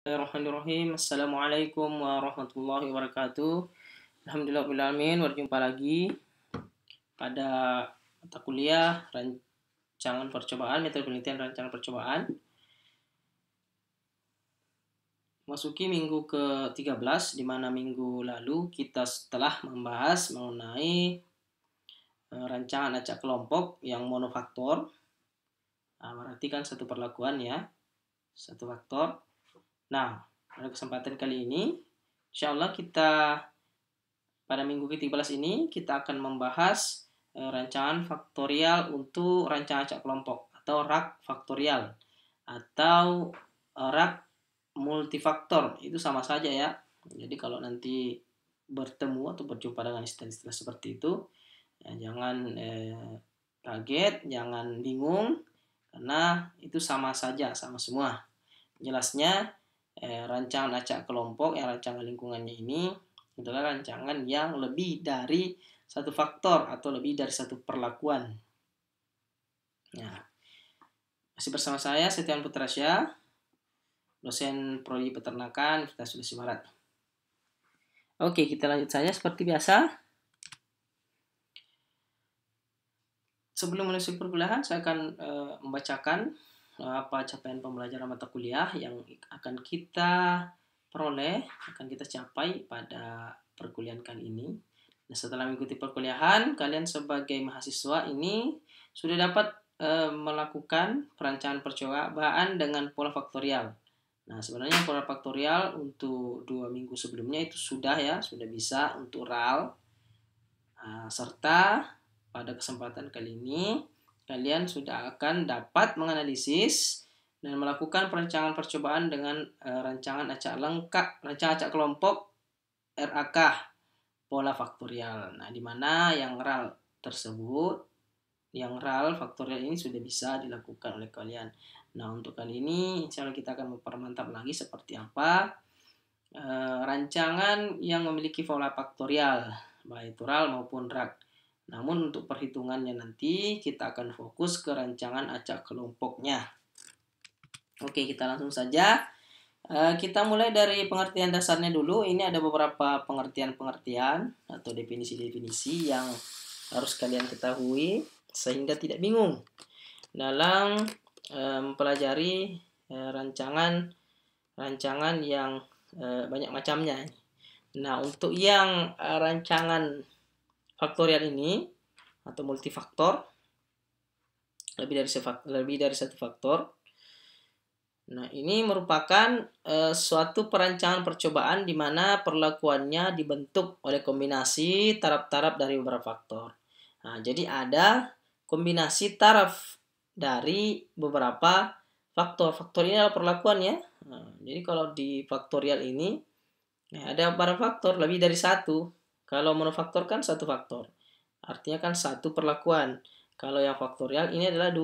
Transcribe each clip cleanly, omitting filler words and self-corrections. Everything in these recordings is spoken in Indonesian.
Bismillahirrahmanirrahim. Assalamualaikum warahmatullahi wabarakatuh. Alhamdulillahirrahmanirrahim. Berjumpa lagi pada mata kuliah rancangan percobaan, metode penelitian rancangan percobaan. Masuki minggu ke-13, di mana minggu lalu kita setelah membahas mengenai rancangan acak kelompok yang monofaktor. Berarti kan satu perlakuan ya, satu faktor. Nah, pada kesempatan kali ini, insya Allah kita pada minggu ke-13 ini kita akan membahas rancangan faktorial untuk rancangan acak kelompok atau RAK faktorial atau RAK multifaktor. Itu sama saja ya. Jadi kalau nanti bertemu atau berjumpa dengan istilah-istilah seperti itu, ya, jangan kaget, jangan bingung, karena itu sama saja, sama semua. Jelasnya rancangan acak kelompok yang rancangan lingkungannya ini adalah rancangan yang lebih dari satu faktor atau lebih dari satu perlakuan. Nah, masih bersama saya Setiawan Putrasya, dosen prodi peternakan Universitas Sulawesi Barat. Oke, kita lanjut saja seperti biasa. Sebelum menuju perkuliahan, saya akan membacakan apa capaian pembelajaran mata kuliah yang akan kita peroleh, akan kita capai pada perkuliahan kali ini. Nah, setelah mengikuti perkuliahan, kalian sebagai mahasiswa ini sudah dapat melakukan perancangan percobaan dengan pola faktorial. Nah, sebenarnya pola faktorial untuk 2 minggu sebelumnya itu sudah bisa untuk RAL. Serta pada kesempatan kali ini, kalian sudah akan dapat menganalisis dan melakukan perancangan percobaan dengan rancangan acak lengkap, rancangan acak kelompok RAK pola faktorial. Nah, di mana yang RAL tersebut, yang RAL faktorial ini sudah bisa dilakukan oleh kalian. Nah, untuk kali ini insya Allah kita akan mempermantap lagi seperti apa rancangan yang memiliki pola faktorial, baik RAL maupun RAK. Namun untuk perhitungannya nanti kita akan fokus ke rancangan acak kelompoknya. Oke, kita langsung saja. Kita mulai dari pengertian dasarnya dulu. Ini ada beberapa pengertian-pengertian atau definisi-definisi yang harus kalian ketahui sehingga tidak bingung dalam mempelajari rancangan yang banyak macamnya. Nah, untuk yang rancangan faktorial ini atau multifaktor, lebih dari satu faktor. Nah, ini merupakan suatu perancangan percobaan di mana perlakuannya dibentuk oleh kombinasi taraf-taraf dari beberapa faktor. Nah, jadi ada kombinasi taraf dari beberapa faktor. Faktor ini adalah perlakuannya. Nah, jadi kalau di faktorial ini ada beberapa faktor, lebih dari satu. Kalau monofaktor kan satu faktor. Artinya kan satu perlakuan. Kalau yang faktorial ini adalah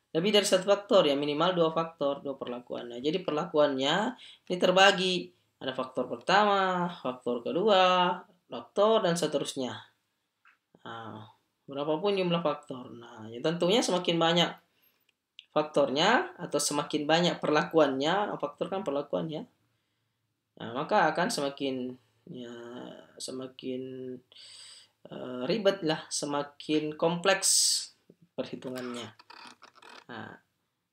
lebih dari satu faktor, ya minimal dua faktor, dua perlakuan. Nah, jadi perlakuannya ini terbagi. Ada faktor pertama, faktor kedua, faktor, dan seterusnya. Nah, berapapun jumlah faktor. Nah, ya tentunya semakin banyak faktornya atau semakin banyak perlakuannya, faktor kan perlakuannya. Nah, maka akan semakin ribet lah, semakin kompleks perhitungannya.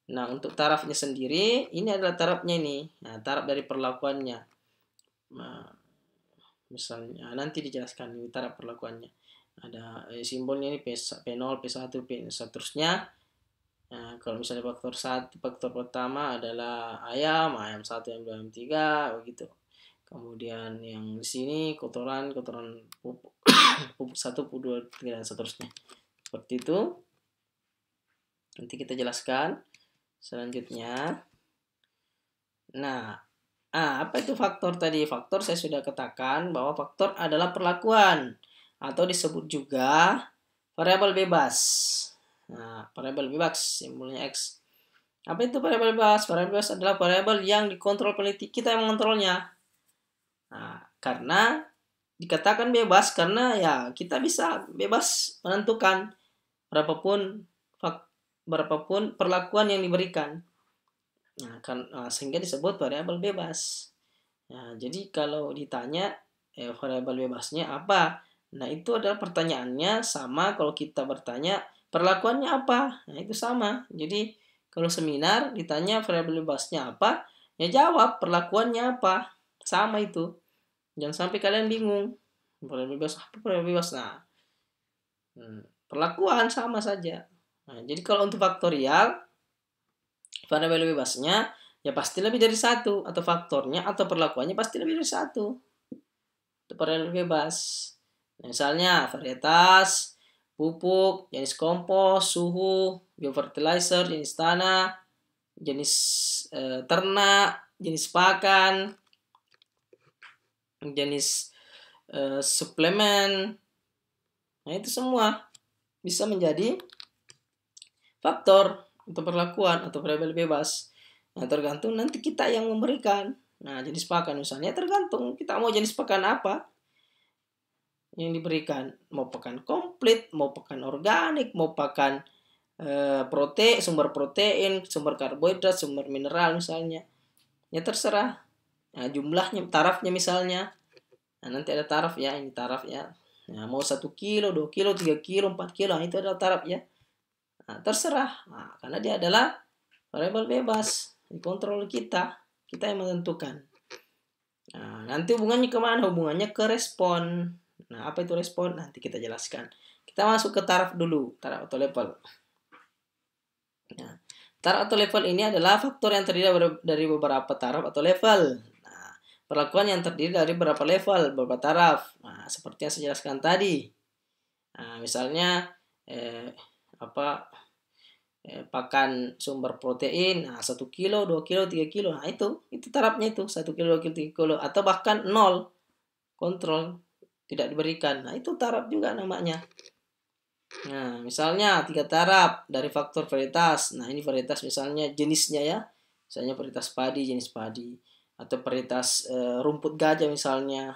Nah, untuk tarafnya sendiri, ini adalah tarafnya ini. Nah, taraf dari perlakuannya. Nah, misalnya, nanti dijelaskan ini taraf perlakuannya. Ada simbolnya ini P0, P1, P seterusnya. Nah, kalau misalnya faktor pertama adalah ayam 1, ayam 2, ayam 3, begitu. Kemudian yang di sini kotoran pupuk 1, pupuk 2, 3, dan seterusnya. Seperti itu. Nanti kita jelaskan selanjutnya. Nah, apa itu faktor tadi? Faktor saya sudah katakan bahwa faktor adalah perlakuan atau disebut juga variabel bebas. Nah, variabel bebas simbolnya X. Apa itu variabel bebas? Variabel bebas adalah variabel yang dikontrol peneliti, kita yang mengontrolnya. Nah, karena dikatakan bebas karena ya kita bisa bebas menentukan berapapun perlakuan yang diberikan. Sehingga disebut variabel bebas. Jadi kalau ditanya variabel bebasnya apa? Nah, itu adalah pertanyaannya sama kalau kita bertanya perlakuannya apa. Nah, itu sama. Jadi kalau seminar ditanya variabel bebasnya apa, ya jawab perlakuannya apa. Sama itu. Jangan sampai kalian bingung. Variabel bebas apa variabel bebas? Nah, perlakuan sama saja. Nah, jadi kalau untuk faktorial, variabel bebasnya ya pasti lebih dari satu, atau faktornya atau perlakuannya pasti lebih dari satu. Itu variabel bebas. Misalnya varietas, pupuk, jenis kompos, suhu, biofertilizer, jenis tanah, jenis ternak, jenis pakan, jenis suplemen. Nah, itu semua bisa menjadi faktor untuk perlakuan atau variabel bebas. Nah, tergantung nanti kita yang memberikan. Nah, jenis pakan misalnya tergantung kita mau jenis pakan apa yang diberikan. Mau pakan komplit, mau pakan organik, mau pakan sumber protein, sumber karbohidrat, sumber mineral misalnya. Ya terserah. Nah, jumlahnya, tarafnya misalnya. Nah, nanti ada taraf ya, ini taraf ya. Nah, mau 1 kilo, 2 kilo, 3 kilo, 4 kilo, nah, itu adalah taraf ya. Nah, terserah. Nah, karena dia adalah variabel bebas. Dikontrol kita yang menentukan. Nah, nanti hubungannya kemana? Hubungannya ke respon. Nah, apa itu respon? Nanti kita jelaskan. Kita masuk ke taraf dulu, taraf atau level. Nah, taraf atau level ini adalah faktor yang terdiri dari beberapa taraf atau level. Nah, perlakuan yang terdiri dari beberapa level, beberapa taraf. Nah, seperti yang saya jelaskan tadi. Nah, misalnya pakan sumber protein, 1 kilo, 2 kilo, 3 kilo. Nah, itu tarafnya itu 1 kilo, 2 kilo, 3 kilo, atau bahkan 0 kontrol tidak diberikan. Nah, itu taraf juga namanya. Nah, misalnya 3 taraf dari faktor varietas. Nah, ini varietas misalnya jenisnya ya. Misalnya varietas padi, jenis padi, atau varietas rumput gajah misalnya.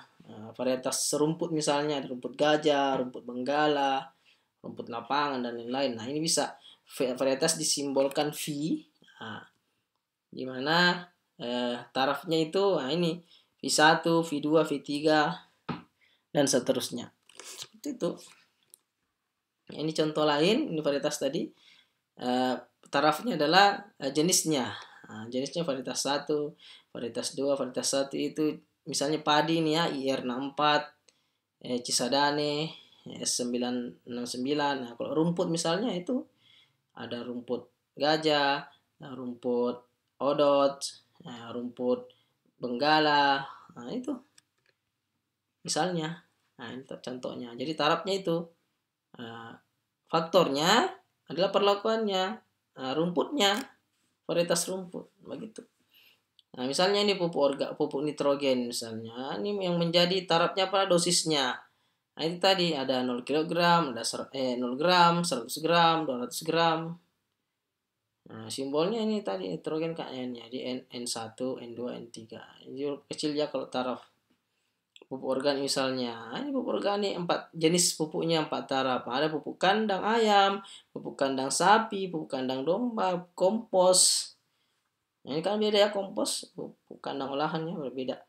Varietas serumput misalnya, ada rumput gajah, rumput benggala, rumput lapangan dan lain-lain. Nah, ini bisa varietas disimbolkan V. Nah, dimana tarafnya itu ini V1, V2, V3 dan seterusnya. Seperti itu. Ini contoh lain, ini varietas tadi. Tarafnya adalah jenisnya. Nah, jenisnya varietas 1, varietas 2, varietas 1 itu misalnya padi nih ya, IR64, Cisadane, S969. Nah, kalau rumput misalnya itu ada rumput gajah, rumput odot, rumput benggala. Nah, itu misalnya. Nah, ini contohnya. Jadi tarafnya itu. Faktornya adalah perlakuannya. Rumputnya varietas rumput begitu. Nah, misalnya ini pupuk nitrogen misalnya. Ini yang menjadi tarafnya apa? Dosisnya. Nah, itu tadi ada 0 kg, ada 0 gram, 100 gram, 200 gram. Nah, simbolnya ini tadi nitrogen KN-nya di N1, N2, N3. Ini kecil ya kalau taraf. Pupuk organik misalnya. Ini pupuk organik 4 jenis pupuknya 4 taraf. Ada pupuk kandang ayam, pupuk kandang sapi, pupuk kandang domba, kompos. Nah, ini kan beda ya kompos, pupuk kandang olahannya berbeda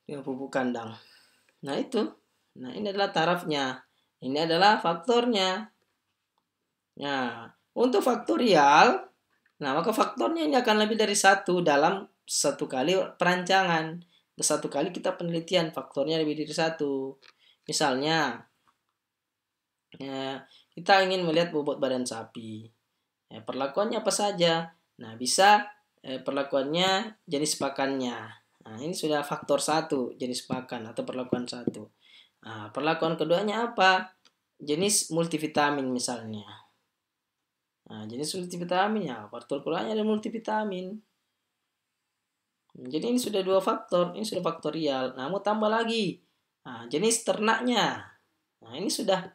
dengan pupuk kandang. Nah, itu. Nah, ini adalah tarafnya. Ini adalah faktornya. Nah, untuk faktorial, maka faktornya ini akan lebih dari 1 dalam 1 kali perancangan. 1 kali kita penelitian, faktornya lebih dari 1. Misalnya, kita ingin melihat bobot badan sapi. Perlakuannya apa saja? Nah, bisa perlakuannya jenis pakannya. Nah, ini sudah faktor 1, jenis pakan atau perlakuan 1. Nah, perlakuan keduanya apa? Jenis multivitamin misalnya. Nah, jenis multivitamin ya, faktor keduanya ada multivitamin. Jadi ini sudah 2 faktor, ini sudah faktorial. Nah, mau tambah lagi. Nah, jenis ternaknya. Nah, ini sudah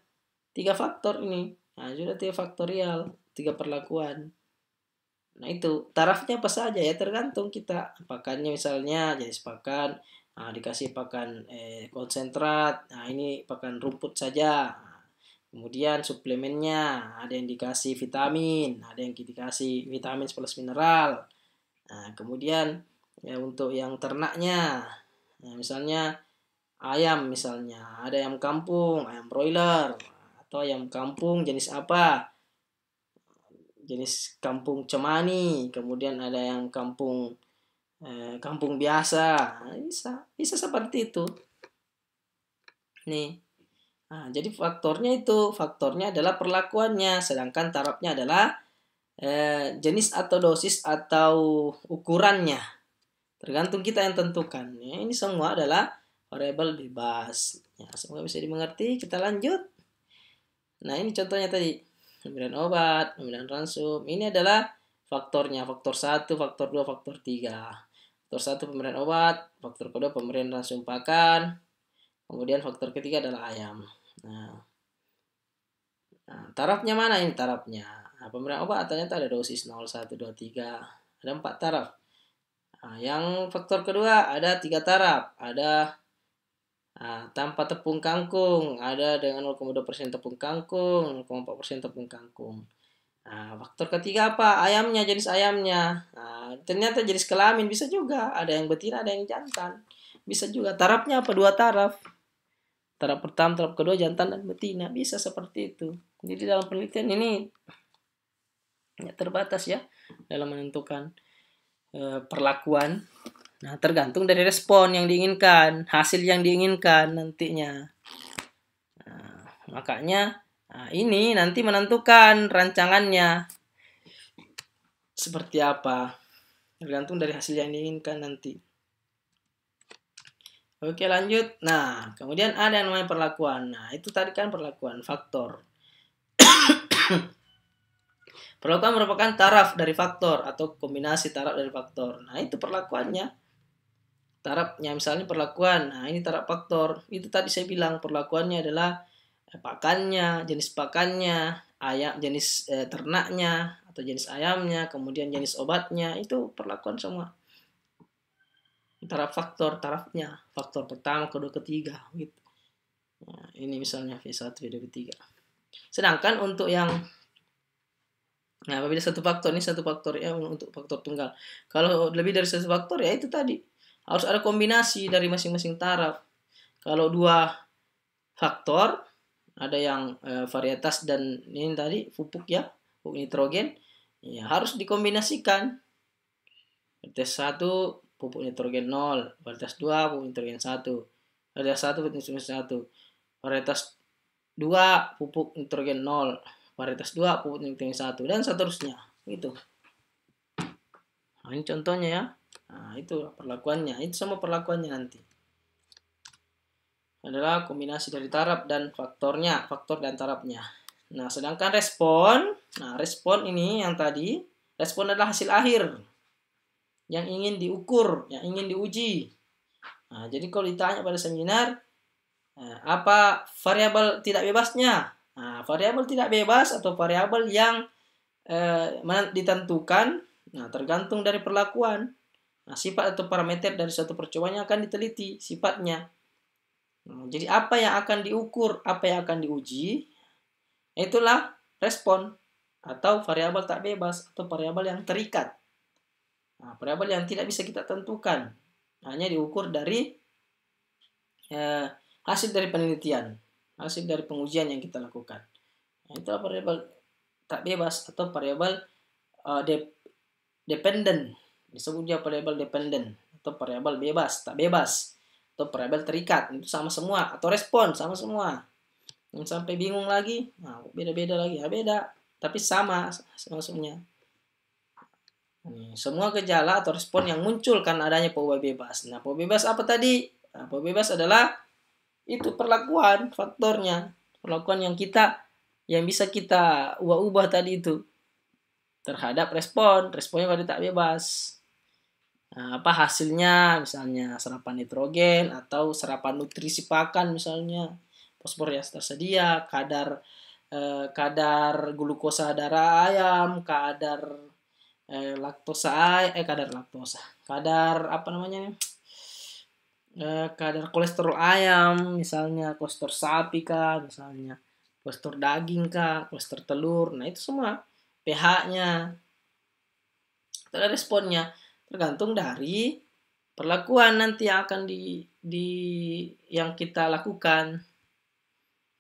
3 faktor ini. Nah, sudah 3 faktorial, 3 perlakuan. Nah, itu tarafnya apa saja ya, tergantung kita. Pakannya misalnya jenis pakan, dikasih pakan konsentrat. Nah, ini pakan rumput saja. Kemudian suplemennya, ada yang dikasih vitamin, ada yang dikasih vitamin plus mineral. Nah, kemudian ya untuk yang ternaknya, nah, misalnya ayam, misalnya ada ayam kampung, ayam broiler, atau ayam kampung jenis apa, jenis kampung cemani, kemudian ada yang kampung biasa. Nah, bisa seperti itu nih. Nah, jadi faktornya adalah perlakuannya, sedangkan tarafnya adalah jenis atau dosis atau ukurannya, tergantung kita yang tentukan ya. Ini semua adalah variabel bebas ya, semoga bisa dimengerti. Kita lanjut. Nah, ini contohnya tadi, pemberian obat, pemberian ransum. Ini adalah faktornya, faktor 1, faktor 2, faktor 3. Faktor 1 pemberian obat, faktor kedua pemberian ransum pakan, kemudian faktor ketiga adalah ayam. Nah, tarafnya mana ini tarafnya? Nah, pemberian obat ternyata ada dosis 0, 1, 2, 3. Ada 4 taraf. Nah, yang faktor kedua ada 3 taraf. Ada tanpa tepung kangkung, ada dengan 0,2% tepung kangkung, 0,4% tepung kangkung. Nah, faktor ketiga apa? Ayamnya, jenis ayamnya. Nah, ternyata jenis kelamin bisa juga. Ada yang betina, ada yang jantan. Bisa juga. Tarafnya apa? 2 taraf. Taraf pertama, taraf kedua, jantan dan betina. Bisa seperti itu. Jadi dalam penelitian ini ya terbatas ya dalam menentukan perlakuan. Nah, tergantung dari respon yang diinginkan, hasil yang diinginkan nantinya. Nah, makanya ini nanti menentukan rancangannya seperti apa. Tergantung dari hasil yang diinginkan nanti. Oke, lanjut. Nah, kemudian ada yang namanya perlakuan. Nah, itu tadi kan perlakuan, faktor. Perlakuan merupakan taraf dari faktor atau kombinasi taraf dari faktor. Nah, itu perlakuannya. Tarafnya misalnya perlakuan. Nah, ini taraf faktor. Itu tadi saya bilang perlakuannya adalah pakannya, jenis pakannya, ayam, jenis ternaknya atau jenis ayamnya, kemudian jenis obatnya. Itu perlakuan semua. Taraf faktor, tarafnya, faktor pertama, kedua, ketiga, gitu. Nah, ini misalnya V1, V2, V3. Sedangkan untuk yang apabila satu faktor, ini satu faktor ya untuk faktor tunggal. Kalau lebih dari satu faktor ya itu tadi harus ada kombinasi dari masing-masing taraf. Kalau 2 faktor, ada yang varietas dan ini tadi pupuk ya, pupuk nitrogen, ya harus dikombinasikan. Varietas 1 pupuk nitrogen 0, varietas 2 pupuk nitrogen 1, varietas 1 pupuk nitrogen 1, varietas 2 pupuk nitrogen 0, varietas 2 pupuk nitrogen 1, dan seterusnya gitu. Nah, ini contohnya ya. Nah, itu perlakuannya. Itu semua perlakuannya nanti adalah kombinasi dari taraf dan faktornya, faktor dan tarafnya. Nah, sedangkan respon, respon ini yang tadi, respon adalah hasil akhir yang ingin diukur, yang ingin diuji. Nah, jadi kalau ditanya pada seminar, apa variabel tidak bebasnya? Nah, variabel tidak bebas atau variabel yang ditentukan, tergantung dari perlakuan. Nah, sifat atau parameter dari suatu percobaan yang akan diteliti, sifatnya. Nah, jadi apa yang akan diukur, apa yang akan diuji, itulah respon atau variabel tak bebas atau variabel yang terikat. Nah, variabel yang tidak bisa kita tentukan, hanya diukur dari hasil dari penelitian, hasil dari pengujian yang kita lakukan. Nah, itulah variabel tak bebas atau variabel dependent. Disebut juga variabel dependent atau variabel bebas, tak bebas, atau variabel terikat. Itu sama semua, atau respon sama semua. Yang sampai bingung lagi, beda-beda lagi, ya beda, tapi sama maksudnya. Semua gejala atau respon yang muncul karena adanya peubah bebas. Nah, peubah bebas apa tadi? Nah, peubah bebas adalah itu perlakuan, faktornya. Perlakuan yang bisa kita ubah-ubah tadi itu terhadap responnya kalau tak bebas. Nah, apa hasilnya? Misalnya serapan nitrogen atau serapan nutrisi pakan misalnya. Fosfor yang tersedia, kadar glukosa darah ayam, kadar kadar kolesterol ayam, misalnya kolesterol sapi kah, misalnya kolesterol daging kah, kolesterol telur. Nah, itu semua pH-nya. Ada responnya. tergantung dari perlakuan nanti yang akan yang kita lakukan.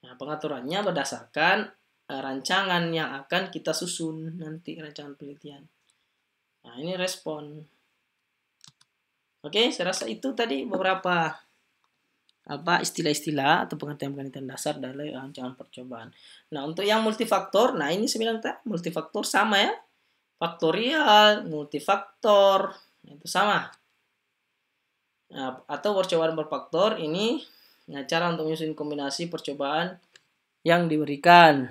Nah, pengaturannya berdasarkan rancangan yang akan kita susun nanti, rancangan penelitian. Nah, ini respon. Oke, saya rasa itu tadi beberapa istilah-istilah atau pengertian-pengertian dasar dari rancangan percobaan. Nah, untuk yang multifaktor, nah ini saya bilang multifaktor sama ya. Faktorial, multifaktor, itu sama. Nah, atau percobaan berfaktor ini cara untuk menyusun kombinasi percobaan yang diberikan.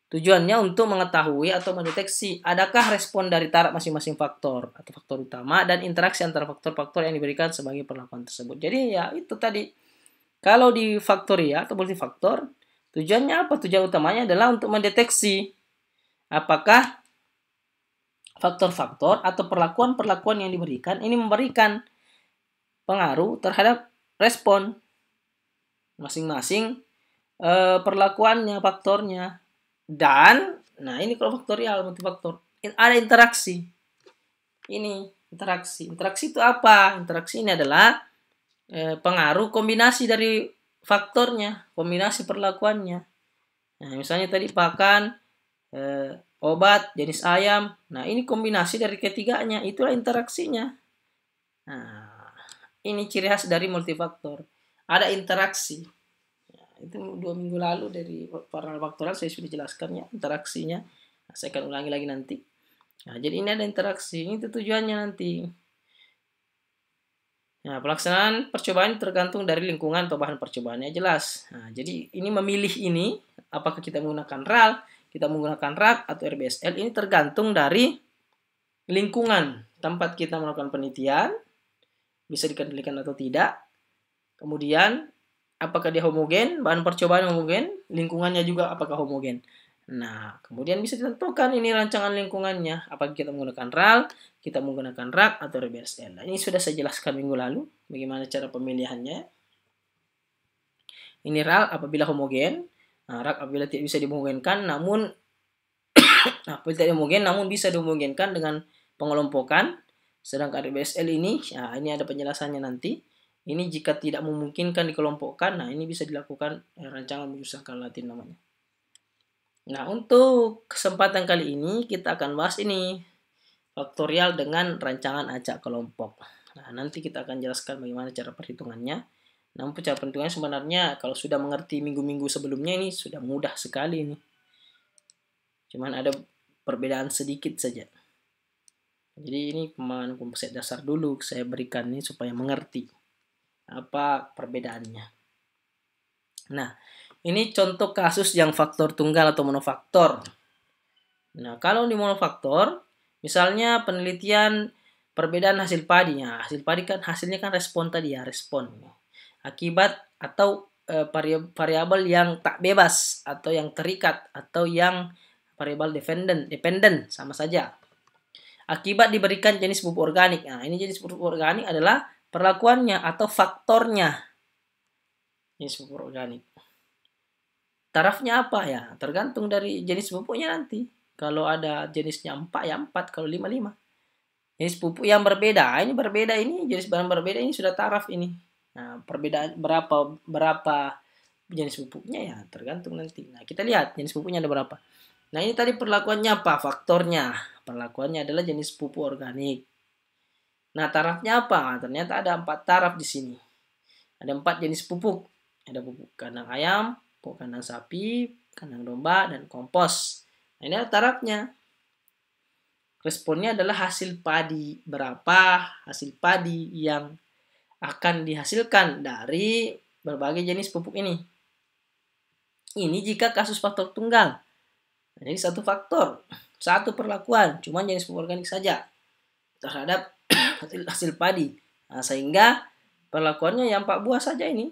Tujuannya untuk mengetahui atau mendeteksi adakah respon dari taraf masing-masing faktor atau faktor utama dan interaksi antara faktor-faktor yang diberikan sebagai perlakuan tersebut. Jadi ya itu tadi. Kalau di faktorial atau multifaktor, tujuannya apa? Tujuan utamanya adalah untuk mendeteksi apakah faktor-faktor atau perlakuan-perlakuan yang diberikan ini memberikan pengaruh terhadap respon masing-masing perlakuannya, faktornya. Dan, nah ini kalau faktorial, multifaktor, ada interaksi. Ini interaksi. Interaksi itu apa? Interaksi ini adalah pengaruh kombinasi dari faktornya, kombinasi perlakuannya. Nah, misalnya tadi pakan, obat, jenis ayam. Nah, ini kombinasi dari ketiganya, itulah interaksinya. Nah, ini ciri khas dari multifaktor. Ada interaksi. Itu 2 minggu lalu dari paralel faktorial saya sudah jelaskan ya interaksinya. Nah, saya akan ulangi lagi nanti. Nah, jadi ini ada interaksi. Ini tujuannya nanti. Nah, pelaksanaan percobaan tergantung dari lingkungan atau bahan percobaannya jelas. Nah, jadi ini memilih ini apakah kita menggunakan RAL, kita menggunakan RAG atau RBSL ini tergantung dari lingkungan tempat kita melakukan penelitian, bisa dikendalikan atau tidak. Kemudian apakah dia homogen, bahan percobaan homogen, lingkungannya juga apakah homogen. Nah, kemudian bisa ditentukan ini rancangan lingkungannya. Apakah kita menggunakan RAL, kita menggunakan RAG atau RBSL. Nah, ini sudah saya jelaskan minggu lalu, bagaimana cara pemilihannya. Ini RAL apabila homogen, RAG apabila tidak bisa dihomogenkan, namun apabila tidak homogen, namun bisa dihomogenkan dengan pengelompokan. Sedangkan RBSL ini, nah ini ada penjelasannya nanti. Ini jika tidak memungkinkan dikelompokkan, nah ini bisa dilakukan rancangan menyusahkan Latin namanya. Nah, untuk kesempatan kali ini kita akan bahas ini faktorial dengan rancangan acak kelompok. Nah, nanti kita akan jelaskan bagaimana cara perhitungannya. Namun cara perhitungannya sebenarnya kalau sudah mengerti minggu-minggu sebelumnya ini sudah mudah sekali ini. Cuman ada perbedaan sedikit saja. Jadi ini pemahaman komposit dasar dulu saya berikan ini supaya mengerti apa perbedaannya. Nah, ini contoh kasus yang faktor tunggal atau monofaktor. Nah, kalau di monofaktor, misalnya penelitian perbedaan hasil padinya. Hasil padi kan hasilnya kan respon tadi ya, respon. Akibat atau variabel yang tak bebas atau yang terikat atau yang variabel dependent sama saja. Akibat diberikan jenis pupuk organik. Nah, ini jenis pupuk organik adalah perlakuannya atau faktornya. Jenis pupuk organik. Tarafnya apa ya? Tergantung dari jenis pupuknya nanti. Kalau ada jenisnya 4 ya 4, kalau 5 5. Jenis pupuk yang berbeda, ini berbeda ini, jenis bahan berbeda ini sudah taraf ini. Nah, perbedaan berapa jenis pupuknya ya tergantung nanti. Nah, kita lihat jenis pupuknya ada berapa. Nah, ini tadi perlakuannya apa? Faktornya. Perlakuannya adalah jenis pupuk organik. Nah, tarafnya apa? Ternyata ada 4 taraf di sini. Ada 4 jenis pupuk. Ada pupuk kandang ayam, pupuk kandang sapi, kandang domba, dan kompos. Nah, ini tarafnya. Responnya adalah hasil padi. Berapa hasil padi yang akan dihasilkan dari berbagai jenis pupuk ini. Ini jika kasus faktor tunggal. Nah, jadi satu faktor, satu perlakuan, cuma jenis pupuk organik saja terhadap hasil padi. Nah, sehingga perlakuannya yang 4 buah saja ini.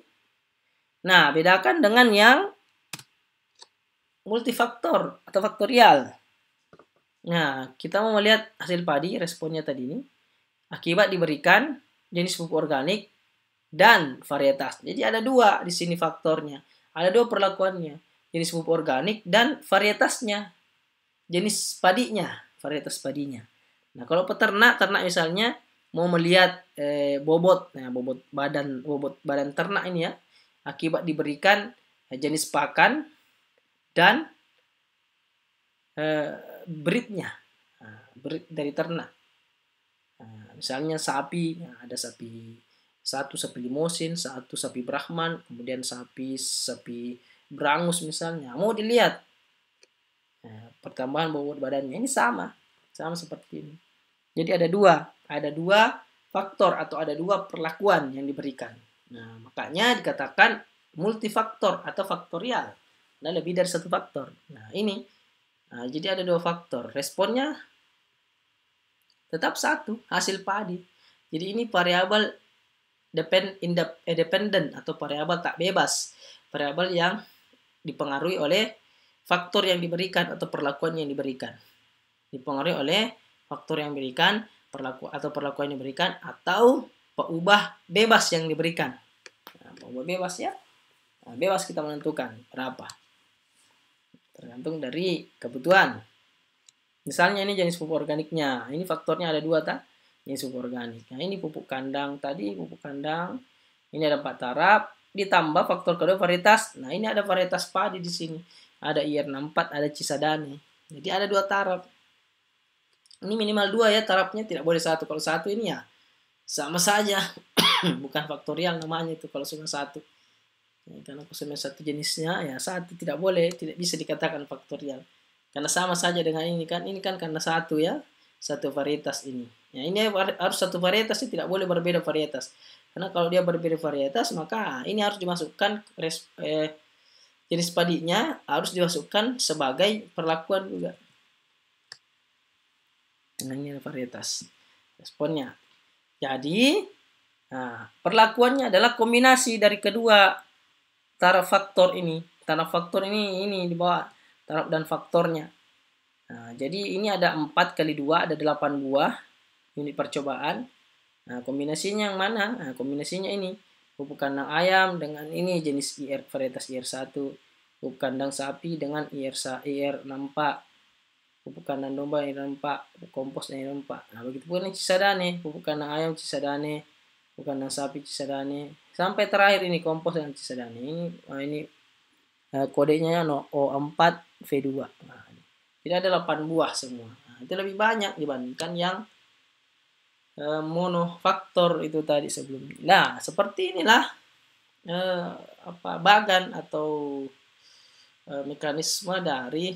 Nah, bedakan dengan yang multifaktor atau faktorial. Nah, kita mau melihat hasil padi, responnya tadi ini. Akibat diberikan jenis pupuk organik dan varietas. Jadi ada 2 di sini faktornya. Ada 2 perlakuannya. Jenis pupuk organik dan varietasnya. Jenis padinya, varietas padinya. Nah, kalau ternak misalnya mau melihat bobot, nah bobot badan ternak ini ya, akibat diberikan jenis pakan dan breednya, breed dari ternak. Nah, misalnya sapi, nah, ada sapi satu sapi limosin, satu sapi Brahman, kemudian sapi Brangus misalnya. Mau dilihat pertambahan bobot badannya ini sama seperti ini. Jadi ada dua faktor atau ada dua perlakuan yang diberikan. Nah, makanya dikatakan multifaktor atau faktorial. Ada lebih dari satu faktor. Nah, ini. Nah, jadi ada dua faktor. Responnya tetap satu, hasil padi. Jadi ini variabel independent atau variabel tak bebas. Variabel yang dipengaruhi oleh faktor yang diberikan atau perlakuan yang diberikan. Dipengaruhi oleh faktor yang diberikan, perlakuan yang diberikan, atau peubah bebas yang diberikan. Nah, peubah bebas ya, nah, bebas kita menentukan berapa. Tergantung dari kebutuhan. Misalnya ini jenis pupuk organiknya. Ini faktornya ada 2 tak? Jenis pupuk organik. Nah, ini pupuk kandang tadi, pupuk kandang. Ini ada 4 taraf, ditambah faktor kedua varietas. Nah, ini ada varietas padi di sini. Ada IR64, ada Cisadane. Jadi ada 2 taraf. Ini minimal 2 ya tarafnya, tidak boleh 1. Kalau 1 ini ya sama saja. Bukan faktorial namanya itu kalau cuma 1. Ya, karena cuma 1 jenisnya ya 1 tidak boleh, tidak bisa dikatakan faktorial. Karena sama saja dengan ini kan karena 1 ya, 1 varietas ini. Ya, ini harus 1 varietas, tidak boleh berbeda varietas. Karena kalau dia berbeda varietas maka ini harus dimasukkan jenis padinya harus dimasukkan sebagai perlakuan juga. Ini varietas responnya. Jadi perlakuannya adalah kombinasi dari kedua taraf faktor ini. Taraf faktor ini di bawah taraf dan faktornya. Nah, jadi ini ada 4 kali 2 ada 8 buah unit percobaan. Nah, kombinasinya yang mana? Nah, kombinasinya ini pupuk kandang ayam dengan ini jenis varietas IR1, pupuk kandang sapi dengan IR64, pupuk kandang domba IR4, pupuk kompos IR4. Nah, begitu pun ini Cisadane, pupuk kandang ayam Cisadane, pupuk kandang sapi Cisadane, sampai terakhir ini kompos dengan Cisadane. Ini kodenya O4V2. Nah, jadi ada 8 buah semua. Nah, itu lebih banyak dibandingkan yang monofaktor itu tadi sebelumnya. Nah, seperti inilah bagan atau mekanisme dari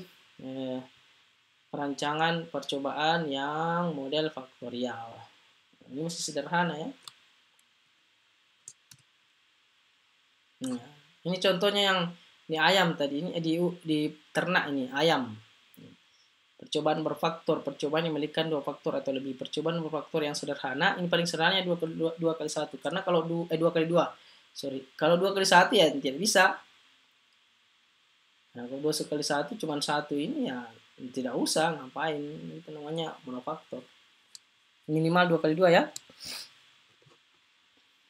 perancangan percobaan yang model faktorial. Ini masih sederhana ya. Nah, ini contohnya yang ini ayam tadi, ini di ternak ini ayam. Percobaan berfaktor, percobaan yang memiliki 2 faktor atau lebih. Percobaan berfaktor yang sederhana, ini paling sederhana 2 kali 1. Karena kalau 2 kali 2, kalau 2 kali 1 ya tidak bisa. Nah, kalau 2 kali 1 cuma 1 ini ya tidak usah, ngapain. Itu namanya monofaktor. Minimal 2 kali 2 ya.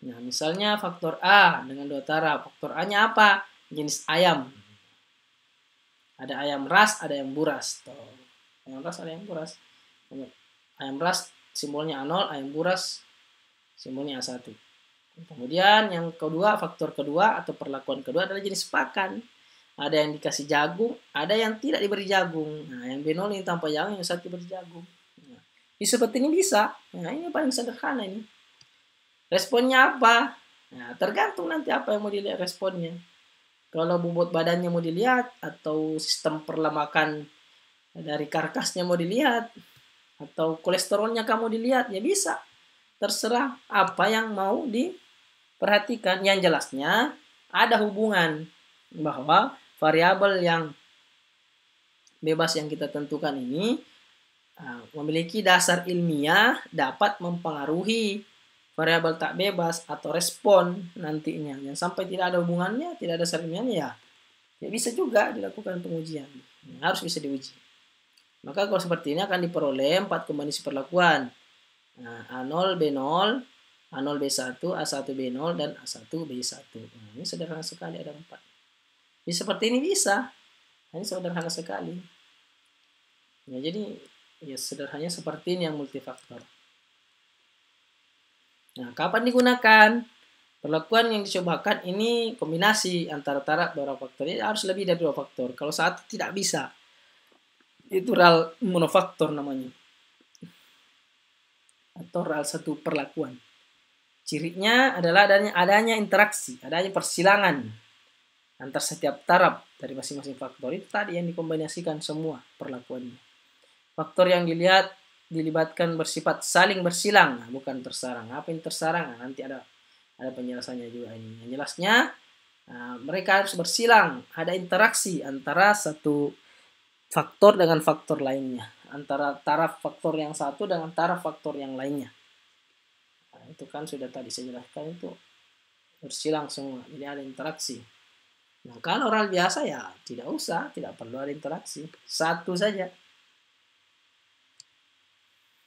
Nah, misalnya faktor A dengan 2 taraf. Faktor A-nya apa? Jenis ayam. Ada ayam ras, ada ayam buras. Ayam ras, ada ayam buras. Ayam ras simbolnya A0, ayam buras simbolnya A1. Kemudian yang kedua, faktor kedua atau perlakuan kedua adalah jenis pakan. Ada yang dikasih jagung, ada yang tidak diberi jagung. Nah, yang B0 ini tanpa jagung, yang satu diberi jagung. Nah, seperti ini bisa. Nah, ini paling sederhana ini. Responnya apa? Nah, tergantung nanti apa yang mau dilihat responnya. Kalau bobot badannya mau dilihat, atau sistem perlemakan dari karkasnya mau dilihat, atau kolesterolnya kamu dilihat, ya bisa. Terserah apa yang mau diperhatikan. Yang jelasnya ada hubungan bahwa variabel yang bebas yang kita tentukan ini memiliki dasar ilmiah dapat mempengaruhi variabel tak bebas atau respon nantinya. Yang sampai tidak ada hubungannya, tidak ada dasar ilmiahnya ya bisa juga dilakukan pengujian. Harus bisa diuji. Maka kalau seperti ini akan diperoleh 4 kombinasi perlakuan. Nah, A0, B0, A0, B1, A1, B0, dan A1, B1. Nah, ini sederhana sekali, ada 4. Jadi seperti ini bisa. Ini sederhana sekali. Ya, jadi Ya, sederhananya seperti ini yang multifaktor. Nah, kapan digunakan? Perlakuan yang dicobakan ini kombinasi antara taraf beberapa faktor. Jadi harus lebih dari 2 faktor. Kalau satu tidak bisa. Itu real monofaktor namanya. Atau real satu perlakuan. Cirinya adalah adanya interaksi, adanya persilangan antar setiap taraf dari masing-masing faktor. Itu tadi yang dikombinasikan semua perlakuannya. Faktor yang dilibatkan bersifat saling bersilang, bukan tersarang. Apa yang tersarang? Nah, nanti ada penjelasannya juga ini. Yang jelasnya, mereka harus bersilang, ada interaksi antara satu faktor dengan faktor lainnya, antara taraf faktor yang satu dengan taraf faktor yang lainnya. Nah, itu kan sudah tadi saya jelaskan, itu bersilang semua, jadi ada interaksi. Nah, kalau oral biasa ya tidak usah, tidak perlu ada interaksi, satu saja,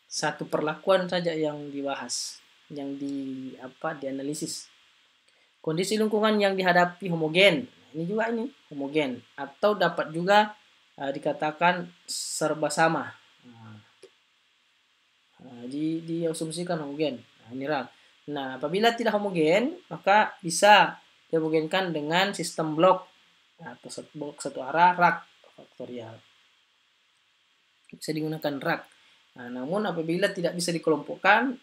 satu perlakuan saja yang dibahas, yang dianalisis. Kondisi lingkungan yang dihadapi homogen, ini juga homogen, atau dapat juga dikatakan serba sama. Diasumsikan homogen. Ini real. Nah, apabila tidak homogen, maka bisa dihomogenkan dengan sistem blok atau blok satu arah rak faktorial. Bisa digunakan rak. Nah, namun apabila tidak bisa dikelompokkan,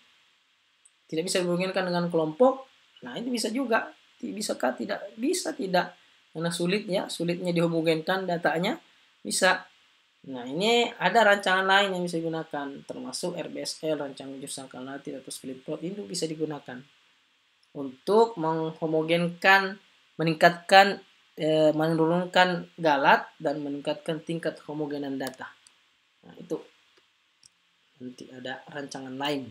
tidak bisa dihomogenkan dengan kelompok, nah itu bisa juga. Bisakah? Tidak bisa, tidak. Karena sulitnya dihomogenkan datanya, bisa. Nah, ini ada rancangan lain yang bisa digunakan, termasuk RBSL, rancangan jurusan alternatif atau split plot, itu bisa digunakan untuk menghomogenkan, menurunkan galat dan meningkatkan tingkat homogenan data. Nah, itu nanti ada rancangan lain.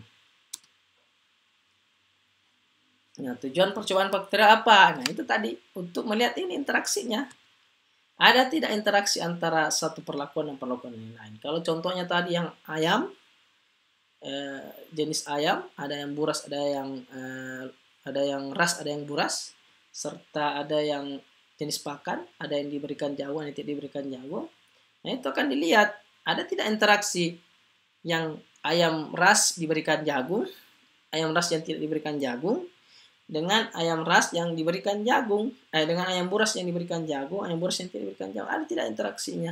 Nah, tujuan percobaan faktorial apa? Nah, itu tadi untuk melihat ini interaksinya. Ada tidak interaksi antara satu perlakuan dan perlakuan yang lain? Kalau contohnya tadi yang ayam, jenis ayam, ada yang buras, ada yang ras, ada yang buras, serta ada yang jenis pakan, ada yang diberikan jagung, ada yang tidak diberikan jagung. Nah, itu akan dilihat ada tidak interaksi yang ayam ras diberikan jagung, ayam ras yang tidak diberikan jagung, dengan ayam ras yang diberikan jagung, dengan ayam buras yang diberikan jagung, ayam buras yang tidak diberikan jagung, ada tidak interaksinya?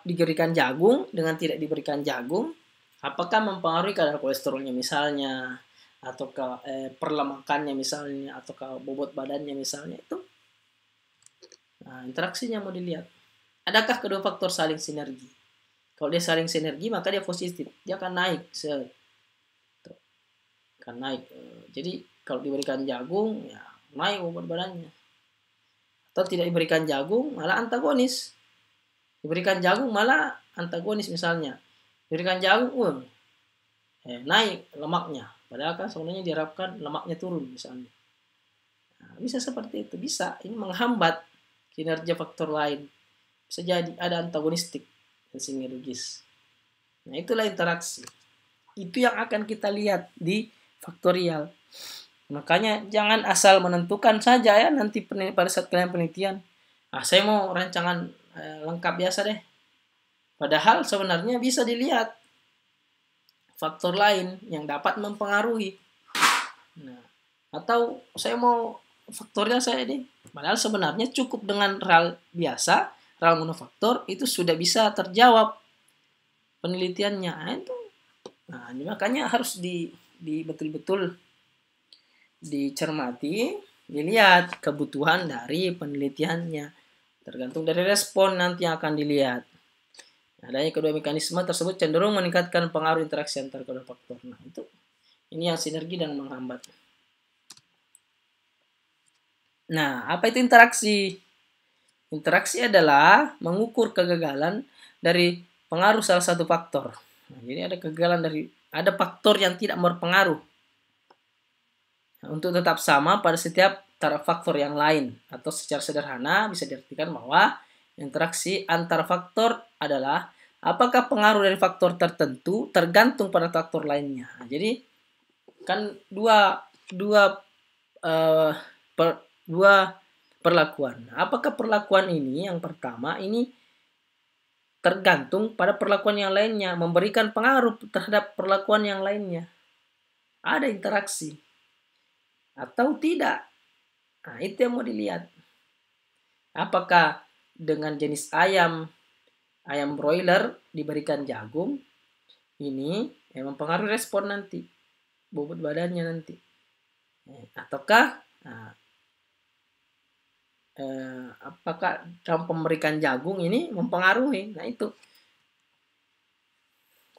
Diberikan jagung dengan tidak diberikan jagung, apakah mempengaruhi kadar kolesterolnya misalnya, atau perlemakannya misalnya, atau bobot badannya misalnya, itu. Nah, interaksinya mau dilihat. Adakah kedua faktor saling sinergi? Kalau dia saling sinergi, maka dia positif, dia akan naik, akan naik. Jadi kalau diberikan jagung, ya naik bobot badannya. Atau tidak diberikan jagung, malah antagonis. Diberikan jagung, malah antagonis misalnya. Diberikan jagung, naik lemaknya. Padahal kan sebenarnya diharapkan lemaknya turun misalnya. Nah, bisa seperti itu, bisa. Ini menghambat kinerja faktor lain. Bisa jadi ada antagonistik dan sinergis. Nah, itulah interaksi. Itu yang akan kita lihat di faktorial. Makanya jangan asal menentukan saja ya nanti pada saat kalian penelitian. Saya mau rancangan lengkap biasa deh. Padahal sebenarnya bisa dilihat faktor lain yang dapat mempengaruhi. Nah, atau saya mau faktorial saya deh. Padahal sebenarnya cukup dengan real biasa, real monofaktor itu sudah bisa terjawab penelitiannya. Nah, makanya harus betul-betul dicermati, dilihat kebutuhan dari penelitiannya. Tergantung dari respon nanti yang akan dilihat. Adanya kedua mekanisme tersebut cenderung meningkatkan pengaruh interaksi antar kedua faktor. Nah, ini yang sinergi dan menghambat. Nah, apa itu interaksi? Interaksi adalah mengukur kegagalan dari pengaruh salah satu faktor. Nah, jadi ada faktor yang tidak berpengaruh untuk tetap sama pada setiap taraf faktor yang lain, atau secara sederhana bisa diartikan bahwa interaksi antar faktor adalah apakah pengaruh dari faktor tertentu tergantung pada faktor lainnya. Nah, jadi kan dua perlakuan. Apakah perlakuan ini yang pertama ini tergantung pada perlakuan yang lainnya, memberikan pengaruh terhadap perlakuan yang lainnya. Ada interaksi atau tidak. Nah, itu yang mau dilihat. Apakah dengan jenis ayam broiler diberikan jagung, ini yang mempengaruhi respon nanti, bobot badannya nanti. Ataukah apakah dalam pemberikan jagung ini mempengaruhi? Nah, itu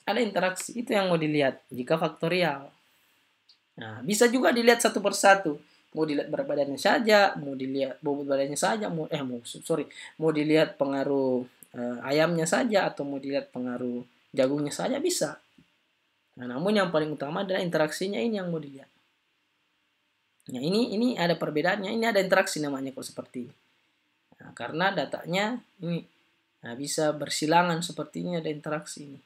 ada interaksi, itu yang mau dilihat jika faktorial. Nah, bisa juga dilihat satu persatu, mau dilihat berat badannya saja, mau dilihat bobot badannya saja, mau dilihat pengaruh ayamnya saja, atau mau dilihat pengaruh jagungnya saja, bisa. Nah, namun yang paling utama adalah interaksinya, ini yang mau dilihat. Nah, ini ada perbedaannya, ini ada interaksi namanya kalau seperti ini. Nah, karena datanya ini bisa bersilangan, seperti ini ada interaksi ini.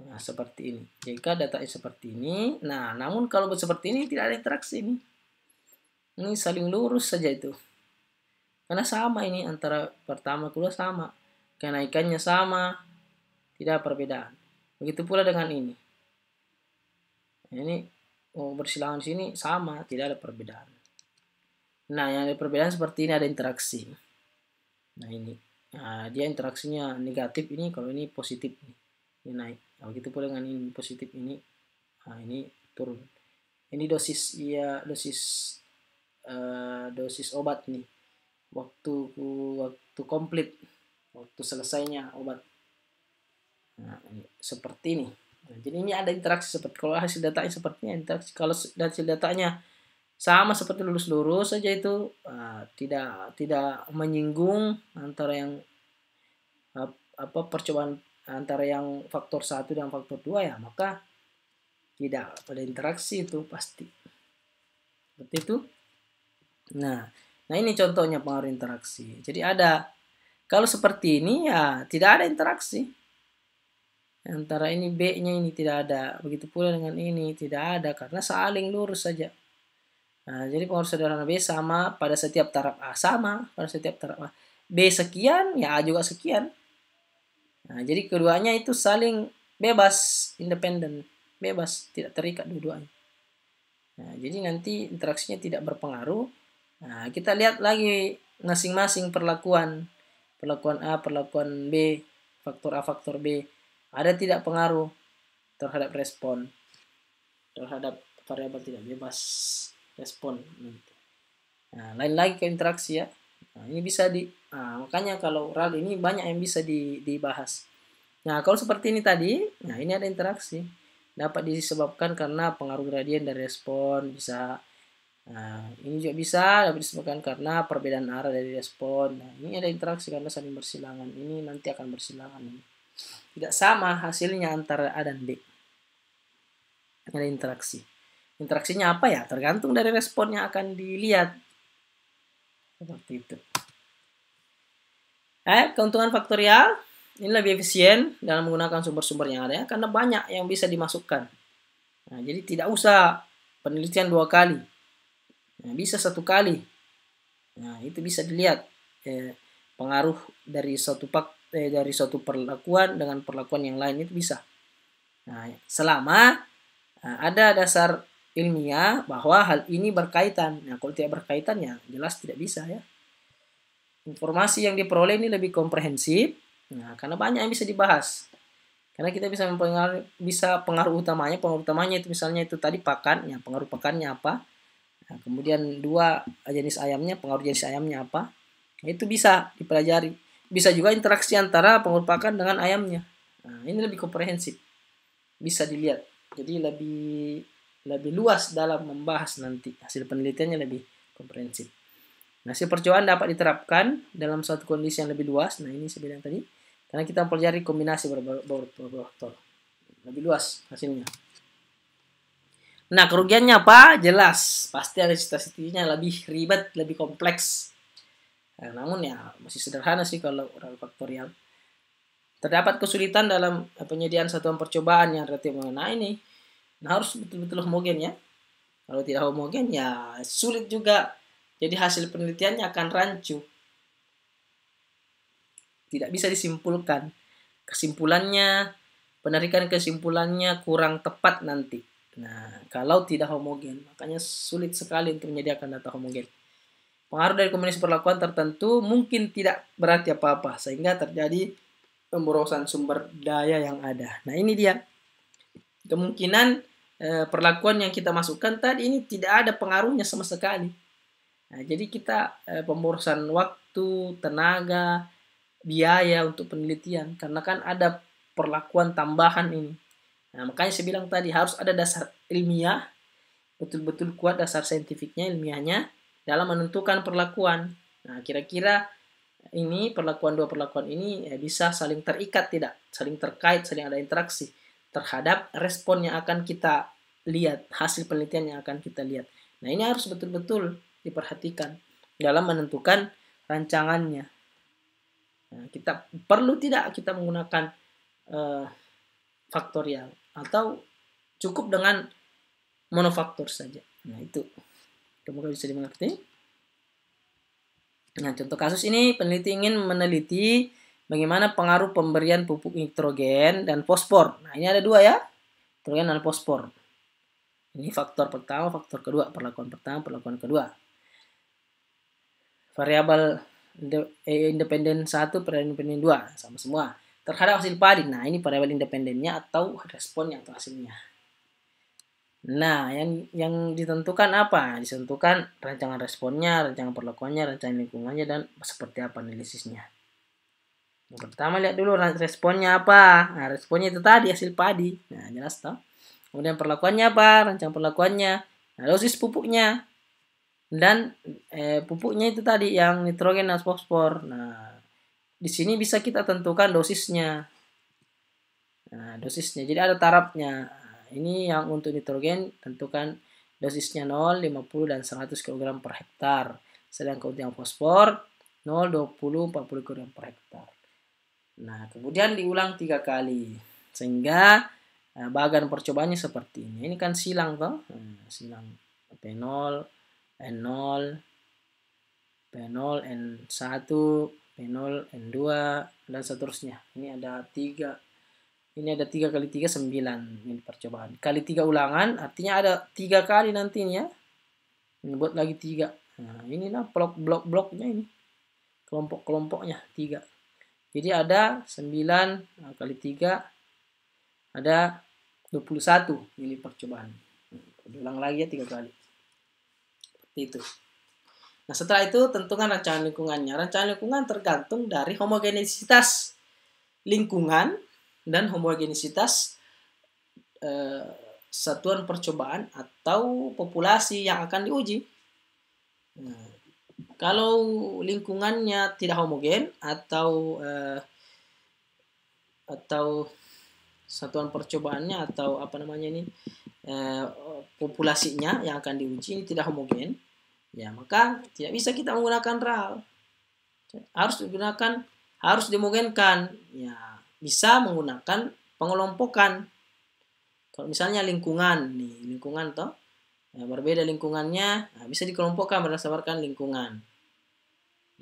Nah, seperti ini. Jika datanya seperti ini, nah namun kalau seperti ini tidak ada interaksi ini. Ini saling lurus saja itu. Karena sama ini antara pertama kedua sama. Kenaikannya sama, tidak ada perbedaan. Begitu pula dengan ini. Ini bersilangan di sini sama, tidak ada perbedaan. Nah, yang ada perbedaan seperti ini, ada interaksi. Nah, ini. Nah, dia interaksinya negatif ini, kalau ini positif nih. Ini naik. Nah, begitu pula dengan ini positif ini. Nah, ini turun. Ini dosis obat nih. Waktu komplit. Waktu selesainya obat. Nah, ini seperti ini. Nah, jadi ini ada interaksi seperti, kalau hasil datanya sepertinya interaksi. Kalau hasil datanya sama seperti lurus-lurus saja itu, tidak menyinggung antara yang percobaan antara yang faktor 1 dan faktor 2, ya maka tidak ada interaksi, itu pasti. Seperti itu. Nah ini contohnya pengaruh interaksi. Jadi ada, kalau seperti ini ya tidak ada interaksi. Antara ini B-nya ini tidak ada. Begitu pula dengan ini tidak ada, karena saling lurus saja. Nah, jadi pengaruh sederhana B sama pada setiap taraf A, sama pada setiap taraf A. B sekian, ya A juga sekian. Nah, jadi keduanya itu saling bebas, independen, bebas, tidak terikat dua-duanya. Nah, jadi nanti interaksinya tidak berpengaruh. Nah, kita lihat lagi masing-masing perlakuan A, perlakuan B, faktor A, faktor B, ada tidak pengaruh terhadap respon, terhadap variabel tidak bebas respon. Nah, lain lagi ke interaksi ya. Nah, ini bisa makanya kalau RAL ini banyak yang bisa dibahas. Nah, kalau seperti ini tadi, nah ini ada interaksi. Dapat disebabkan karena pengaruh gradien dari respon, bisa. Nah, ini juga bisa dapat disebabkan karena perbedaan arah dari respon. Nah, ini ada interaksi karena saling bersilangan. Ini nanti akan bersilangan. Tidak sama hasilnya antara A dan B. Ada interaksi. Interaksinya apa ya? Tergantung dari respon yang akan dilihat. Seperti itu. Keuntungan faktorial ini lebih efisien dalam menggunakan sumber-sumber yang ada ya, karena banyak yang bisa dimasukkan. Nah, jadi tidak usah penelitian 2 kali. Nah, bisa 1 kali. Nah, itu bisa dilihat pengaruh dari suatu perlakuan dengan perlakuan yang lain, itu bisa. Nah, selama ada dasar ilmiah bahwa hal ini berkaitan. Nah, kalau tidak berkaitan ya jelas tidak bisa ya. Informasi yang diperoleh ini lebih komprehensif. Nah, karena banyak yang bisa dibahas. Karena kita bisa pengaruh utamanya itu misalnya itu tadi pakan, ya pengaruh pakannya apa. Nah, kemudian 2 jenis ayamnya, pengaruh jenis ayamnya apa. Nah, itu bisa dipelajari. Bisa juga interaksi antara pengaruh pakan dengan ayamnya. Nah, ini lebih komprehensif. Bisa dilihat. Jadi lebih luas dalam membahas nanti. Hasil penelitiannya lebih komprehensif. Nah, hasil percobaan dapat diterapkan dalam suatu kondisi yang lebih luas. Nah, ini saya bilang tadi. Karena kita mempelajari kombinasi beberapa faktor. Lebih luas hasilnya. Nah, kerugiannya apa? Jelas. Pasti ada statistiknya lebih ribet, lebih kompleks. Nah, namun ya masih sederhana sih kalau RAL faktorial. Terdapat kesulitan dalam penyediaan satuan percobaan yang relatif mengenai ini. Nah, harus betul-betul homogen ya. Kalau tidak homogen ya sulit juga. Jadi hasil penelitiannya akan rancu. tidak bisa disimpulkan. Kesimpulannya, penarikan kesimpulannya kurang tepat nanti. Nah, kalau tidak homogen, makanya sulit sekali untuk menyediakan data homogen. Pengaruh dari kombinasi perlakuan tertentu mungkin tidak berarti apa-apa, sehingga terjadi pemborosan sumber daya yang ada. Nah, ini dia. Kemungkinan perlakuan yang kita masukkan tadi ini tidak ada pengaruhnya sama sekali. Nah, jadi kita pemborosan waktu, tenaga, biaya untuk penelitian, karena kan ada perlakuan tambahan ini. Nah, makanya saya bilang tadi harus ada dasar ilmiah, betul-betul kuat dasar saintifiknya, ilmiahnya dalam menentukan perlakuan. Nah, kira-kira ini dua perlakuan ini bisa saling terikat tidak, saling terkait, saling ada interaksi terhadap respon yang akan kita lihat, hasil penelitian yang akan kita lihat. Nah, ini harus betul-betul diperhatikan dalam menentukan rancangannya. Nah, kita perlu tidak kita menggunakan faktorial atau cukup dengan monofaktor saja. Nah, itu semoga bisa dimengerti. Nah, contoh kasus ini peneliti ingin meneliti bagaimana pengaruh pemberian pupuk nitrogen dan fosfor. Nah, ini ada dua ya, nitrogen dan fosfor. Ini faktor pertama, faktor kedua, perlakuan pertama, perlakuan kedua. Variabel independen 1, variabel independen 2, sama semua. Terhadap hasil padi. Nah, ini variabel independennya atau responnya atau hasilnya. Nah, yang ditentukan apa? Ditentukan rancangan responnya, rancangan perlakuannya, rancangan lingkungannya, dan seperti apa analisisnya. Yang pertama lihat dulu responnya apa. Nah, responnya itu tadi hasil padi. Nah, jelas toh. Kemudian perlakuannya apa? Rancangan perlakuannya. Nah, dosis pupuknya. Dan pupuknya itu tadi yang nitrogen dan fosfor. Nah, di sini bisa kita tentukan dosisnya. Nah, dosisnya. Jadi ada tarafnya. Nah, ini yang untuk nitrogen tentukan dosisnya 0, 50 dan 100 kg per hektar. Sedangkan untuk yang fosfor 0, 20, 40 kg per hektar. Nah, kemudian diulang 3 kali. Sehingga bagan percobaannya seperti ini. Ini kan silang toh. Silang P0, N0, P0, N1, P0, N2, dan seterusnya. Ini ada 3. Ini ada 3 kali 3, 9. Ini percobaan. Kali 3 ulangan, artinya ada 3 kali nantinya. Ini buat lagi 3. Nah, inilah blok-bloknya ini. Kelompok-kelompoknya 3. Jadi ada 9 kali 3 ada 21 ini percobaan. Ulang lagi ya 3 kali. Seperti itu. Nah, setelah itu tentukan rancangan lingkungannya. Rancangan lingkungan tergantung dari homogenisitas lingkungan dan homogenisitas satuan percobaan atau populasi yang akan diuji. Nah, kalau lingkungannya tidak homogen atau satuan percobaannya atau apa namanya ini populasinya yang akan diuji ini tidak homogen, ya maka tidak bisa kita menggunakan RAL. Harus dimogenkan. Ya, bisa menggunakan pengelompokan. Kalau misalnya lingkungan toh, ya, berbeda lingkungannya, nah, bisa dikelompokkan berdasarkan lingkungan.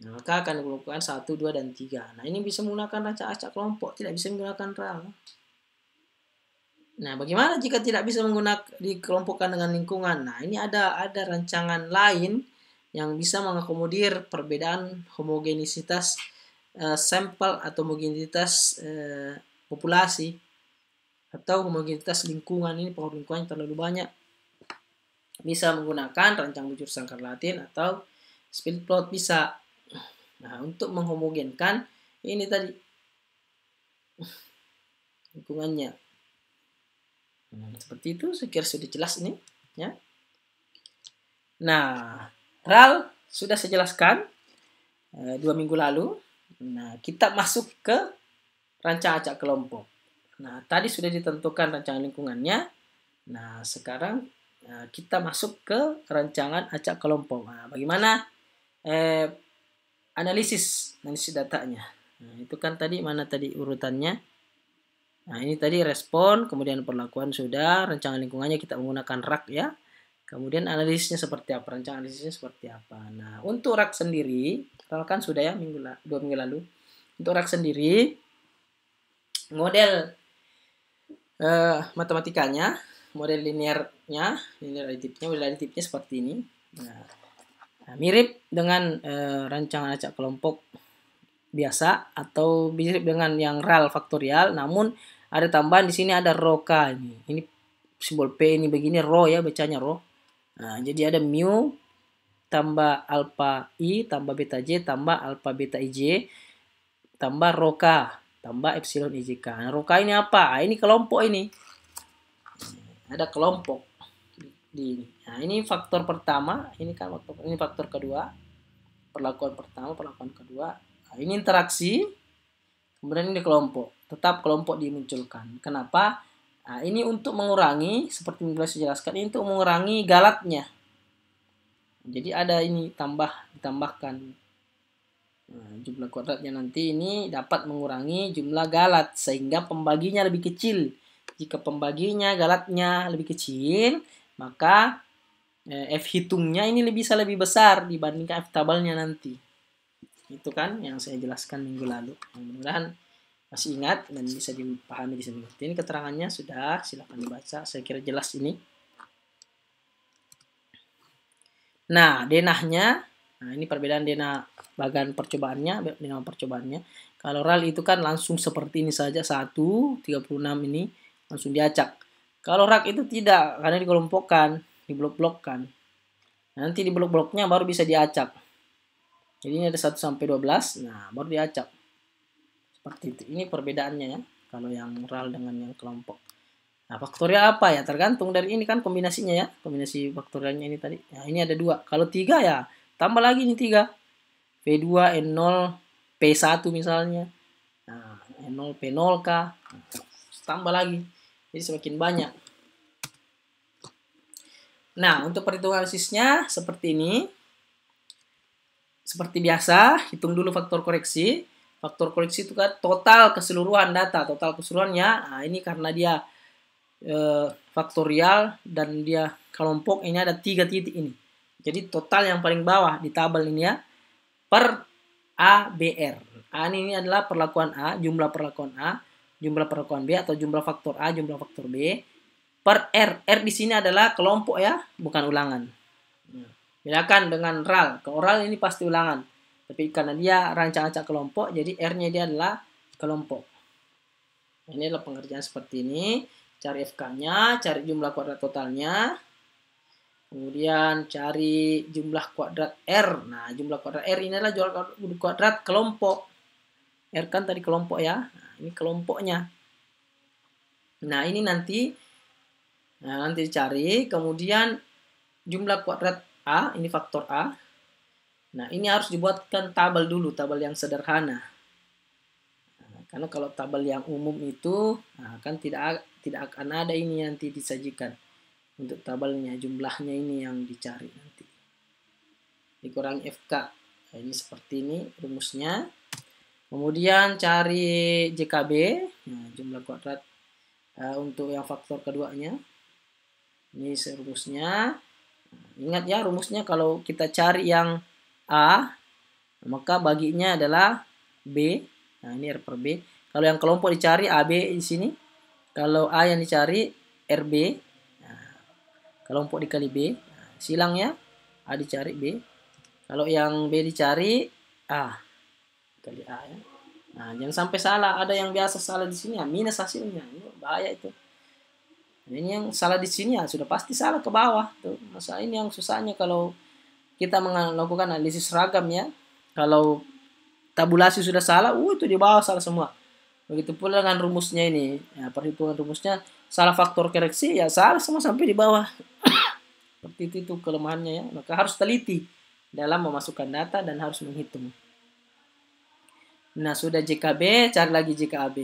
Nah, maka akan dikelompokkan 1, 2, dan 3. Nah, ini bisa menggunakan acak-acak kelompok, tidak bisa menggunakan RAL. Nah, bagaimana jika tidak bisa dikelompokkan dengan lingkungan? Nah, ini ada rancangan lain yang bisa mengakomodir perbedaan homogenisitas sampel atau homogenisitas populasi atau homogenitas lingkungan. Ini pengaruh lingkungan terlalu banyak. Bisa menggunakan rancang bujur sangkar Latin atau split plot bisa. Nah, untuk menghomogenkan ini tadi lingkungannya. Seperti itu, sekiranya sudah jelas ini ya. Nah, RAL sudah saya jelaskan 2 minggu lalu. Nah, kita masuk ke rancangan acak kelompok. Nah, tadi sudah ditentukan rancangan lingkungannya. Nah, sekarang kita masuk ke rancangan acak kelompok. Nah, bagaimana analisis datanya. Nah, itu kan tadi mana tadi urutannya. Nah, ini tadi respon, kemudian perlakuan sudah, rancangan lingkungannya kita menggunakan RAK ya. Kemudian analisisnya seperti apa, rancangan analisisnya seperti apa. Nah, untuk RAK sendiri, kan sudah ya 2 minggu lalu. Untuk rak sendiri, model matematikanya, model linearnya, linear aditifnya seperti ini. Nah, mirip dengan rancangan acak kelompok biasa atau mirip dengan yang RAL faktorial, namun ada tambahan di sini, ada rho k ini. Ini simbol P ini begini, rho ya, bacanya rho. Nah, jadi ada mu tambah alpha I tambah beta J tambah alpha beta IJ tambah rho k tambah epsilon IJK. Nah, rho k ini apa? Ini kelompok ini. Ada kelompok di ini. Nah, ini faktor pertama, ini kan ini faktor kedua. Perlakuan pertama, perlakuan kedua. Nah, ini interaksi. Kemudian ini kelompok. Tetap kelompok dimunculkan. Kenapa? Nah, ini untuk mengurangi, seperti yang saya jelaskan, ini untuk mengurangi galatnya. Jadi ada ini ditambahkan. Nah, jumlah kuadratnya nanti ini dapat mengurangi jumlah galat sehingga pembaginya lebih kecil. Jika pembaginya galatnya lebih kecil, maka F hitungnya ini bisa lebih besar dibandingkan F tabelnya nanti. Itu kan yang saya jelaskan minggu lalu. Mudah-mudahan masih ingat dan bisa dipahami di sini. Ini keterangannya sudah, silakan dibaca. Saya kira jelas ini. Nah, denahnya, nah ini perbedaan denah bagan percobaannya, denah percobaannya. Kalau RAL itu kan langsung seperti ini saja, 1, 36 ini langsung diacak. Kalau RAK itu tidak, karena dikelompokkan, diblok-blokkan. Nanti di blok-bloknya baru bisa diacak. Jadi ini ada 1 sampai 12, nah baru diacak. Seperti itu. Ini perbedaannya ya, kalau yang RAL dengan yang kelompok. Nah, faktorial apa ya? Tergantung dari ini kan kombinasinya ya. Kombinasi faktorialnya ini tadi. Nah, ini ada 2. Kalau 3 ya, tambah lagi ini 3. V2, N0, P1 misalnya. Nah, N0, P0 kah? Tambah lagi. Jadi semakin banyak. Nah, untuk perhitungan analisisnya seperti ini. Seperti biasa, hitung dulu faktor koreksi. Faktor koreksi itu kan total keseluruhan data. Total keseluruhannya, nah ini karena dia faktorial dan dia kelompok, ini ada 3 titik ini. Jadi total yang paling bawah di tabel ini ya, per ABR. A ini adalah perlakuan A, jumlah perlakuan A, jumlah perlakuan B atau jumlah faktor A, jumlah faktor B. Per R. R di sini adalah kelompok ya, bukan ulangan. Bedakan dengan RAL. Kalau RAL ini pasti ulangan. Tapi karena dia rancang acak kelompok, jadi R-nya dia adalah kelompok. Ini adalah pengerjaan seperti ini. Cari FK-nya, cari jumlah kuadrat totalnya. Kemudian cari jumlah kuadrat R. Nah, jumlah kuadrat R ini adalah jumlah kuadrat kelompok. R kan tadi kelompok ya. Nah, ini kelompoknya. Nah, ini nanti dicari. Kemudian jumlah kuadrat A, ini faktor A. Nah, ini harus dibuatkan tabel dulu, tabel yang sederhana. Nah, karena kalau tabel yang umum itu, kan tidak akan ada ini nanti disajikan. Untuk tabelnya, jumlahnya ini yang dicari nanti. Dikurangi FK. Nah, ini seperti ini rumusnya. Kemudian cari JKB, nah, jumlah kuadrat untuk yang faktor keduanya. Ini rumusnya. Ingat ya rumusnya, kalau kita cari yang A, maka baginya adalah B. Nah, ini R per B. Kalau yang kelompok dicari AB di sini. Kalau A yang dicari RB. Nah, kelompok dikali B. Nah, silang ya. A dicari B. Kalau yang B dicari A kali A ya. Nah, jangan sampai salah. Ada yang biasa salah di sini ya, minus hasilnya. Ini bahaya itu. Ini yang salah di sini ya sudah pasti salah ke bawah tuh. Masa ini yang susahnya kalau kita melakukan analisis seragam ya. Kalau tabulasi sudah salah, itu di bawah salah semua. Begitu pula dengan rumusnya ini. Ya, perhitungan rumusnya salah faktor koreksi ya salah semua sampai di bawah. Seperti itu kelemahannya ya. Maka harus teliti dalam memasukkan data dan harus menghitung. Nah, sudah JKB, cari lagi JKAB.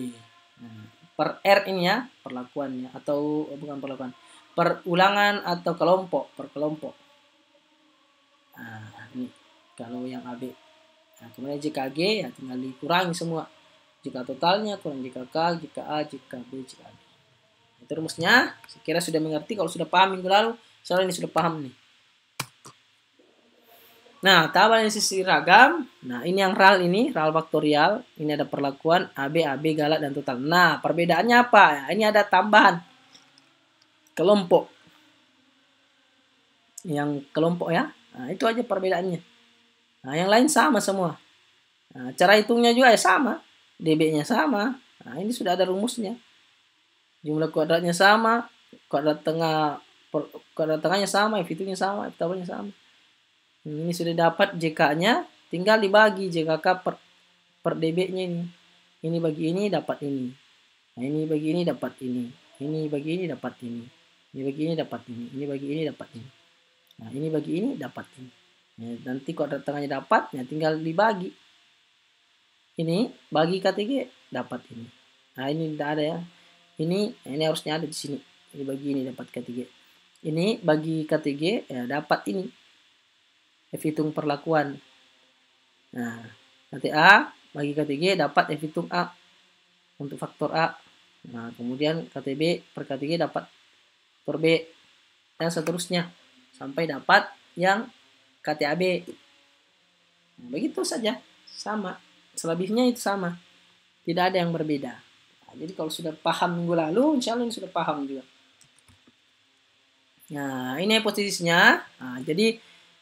Nah, per R ini ya, perlakuannya atau bukan perlakuan. Per ulangan atau kelompok, per kelompok. Nah, ini kalau yang AB. Nah, kemudian JKG ya tinggal dikurangi semua. Jika totalnya kurang JKK, JKA, JKB, JKB. Itu rumusnya. Saya kira sudah mengerti. Kalau sudah paham minggu lalu, soalnya ini sudah paham nih. Nah, tabel yang sisi ragam. Nah, ini yang RAL ini, RAL faktorial. Ini ada perlakuan AB, galak, dan total. Nah, perbedaannya apa? Nah, ini ada tambahan kelompok. Yang kelompok ya. Nah, itu aja perbedaannya. Nah, yang lain sama semua. Nah, cara hitungnya juga ya sama. DB-nya sama. Nah, ini sudah ada rumusnya. Jumlah kuadratnya sama. Kuadrat tengahnya sama. F2-nya sama. F-tabelnya sama. Ini sudah dapat JK-nya. Tinggal dibagi JKK per DB-nya ini. Ini bagi ini dapat ini. Nah, ini bagi ini dapat ini. Ini bagi ini dapat ini. Ini bagi ini dapat ini. Ini bagi ini dapat ini. Nah, ini bagi ini dapat ini. Nah, nanti kuadrat tengahnya dapat, ya tinggal dibagi. Ini bagi KTG dapat ini. Nah, ini tidak ada ya. Ini harusnya ada di sini. Ini bagi ini dapat KTG. Ini bagi KTG ya dapat ini. F hitung perlakuan. Nah, nanti A bagi KTG dapat F hitung A untuk faktor A. Nah, kemudian KTB per KTG dapat faktor B dan seterusnya sampai dapat yang KTAB. Nah, begitu saja, sama. Selebihnya itu sama. Tidak ada yang berbeda. Nah, jadi kalau sudah paham minggu lalu, insya Allah ini sudah paham juga. Nah, ini hipotesisnya. Nah, jadi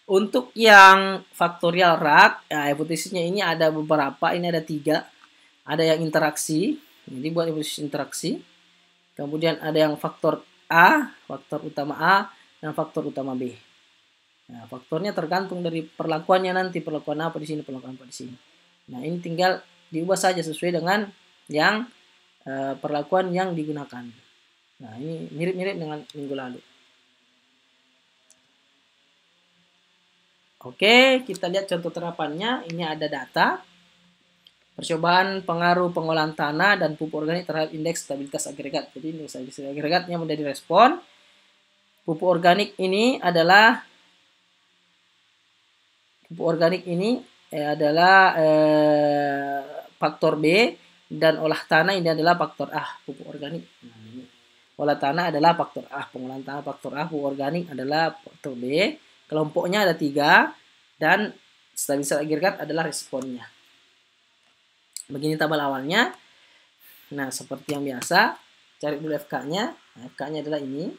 untuk yang faktorial RAG, ya, hipotesisnya ini ada beberapa. Ini ada 3. Ada yang interaksi. Jadi buat hipotesis interaksi. Kemudian ada yang faktor A, faktor utama A, dan faktor utama B. Nah, faktornya tergantung dari perlakuannya nanti. Perlakuan apa di sini, perlakuan apa di sini. Nah, ini tinggal diubah saja sesuai dengan yang perlakuan yang digunakan. Nah, ini mirip-mirip dengan minggu lalu. Oke, kita lihat contoh terapannya. Ini ada data. Percobaan pengaruh pengolahan tanah dan pupuk organik terhadap indeks stabilitas agregat. Jadi indeks stabilitas agregatnya menjadi respon. Pupuk organik ini adalah faktor B dan olah tanah ini adalah faktor A. Pupuk organik. Nah, ini. Olah tanah adalah faktor A, pengolahan tanah faktor A, pupuk organik adalah faktor B. Kelompoknya ada 3 dan stabilitas agregat adalah responnya. Begini tabel awalnya. Nah, seperti yang biasa, cari dulu FK-nya. Nah, FK-nya adalah ini.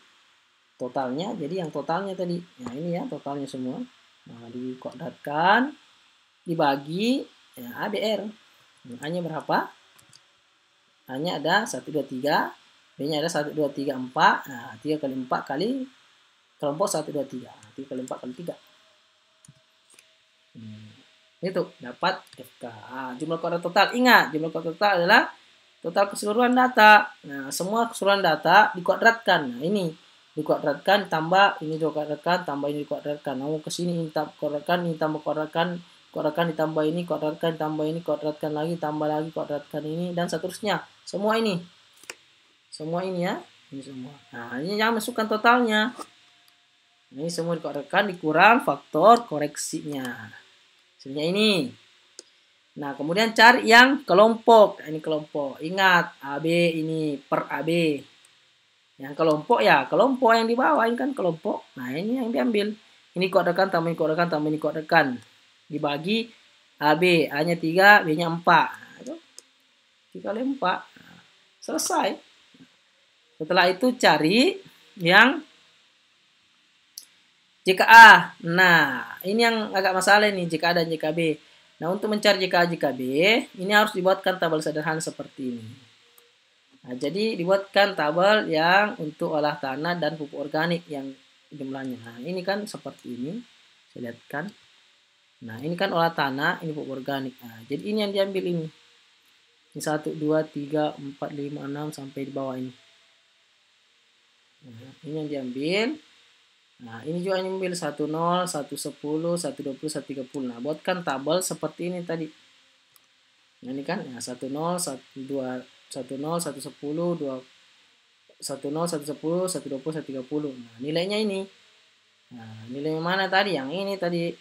Totalnya, jadi yang totalnya tadi. Nah, ini ya, totalnya semua. Nah, dikuadratkan, dibagi, ya, ABR. A-nya berapa? A-nya ada 1, 2, 3. B-nya ada 1, 2, 3, 4. Nah, 3 kali 4 kali kelompok 1, 2, 3. 3 kali 4 kali 3. Itu dapat FK. Jumlah kuadrat total. Ingat, jumlah kuadrat total adalah total keseluruhan data. Nah, semua keseluruhan data dikuadratkan. Nah, ini dikuadratkan tambah ini dikuadratkan tambah ini dikuadratkan. Mau ke sini ini kuadratkan, ini tambah kuadratkan, kuadratkan ditambah ini, kuadratkan tambah ini, kuadratkan lagi, tambah lagi, kuadratkan ini dan seterusnya. Semua ini. Semua ini ya. Ini semua. Nah, ini yang masukkan totalnya. Ini semua dikuadratkan dikurang faktor koreksinya. Hasilnya ini. Nah, kemudian cari yang kelompok. Ini kelompok. Ingat, AB ini per AB. Yang kelompok ya, kelompok yang di bawah ini kan kelompok. Nah, ini yang diambil. Ini kuadratkan, tambah ini kuadratkan, tambah ini kuadratkan. Dibagi AB. A-nya 3, B-nya 4. Nah, itu 3 kali 4. Nah, selesai. Setelah itu cari yang JKA. Nah, ini yang agak masalah nih, JKA dan JKB. Nah, untuk mencari JKA JKB, ini harus dibuatkan tabel sederhana seperti ini. Nah, jadi dibuatkan tabel yang untuk olah tanah dan pupuk organik yang jumlahnya. Nah, ini kan seperti ini. Saya lihatkan. Nah, ini kan olah tanah, ini pupuk organik. Nah, jadi ini yang diambil ini. Ini 1, 2, 3, 4, 5, 6 sampai di bawah ini. Nah, ini yang diambil. Nah, ini juga ambil 10, 110, 120, 130. Nah, buatkan tabel seperti ini tadi. Nah, ini kan ya 10, 12, 10, 110, 2, 10, 110, 120, 130. Nah, nilainya ini. Nah, nilainya mana tadi? Yang ini tadi.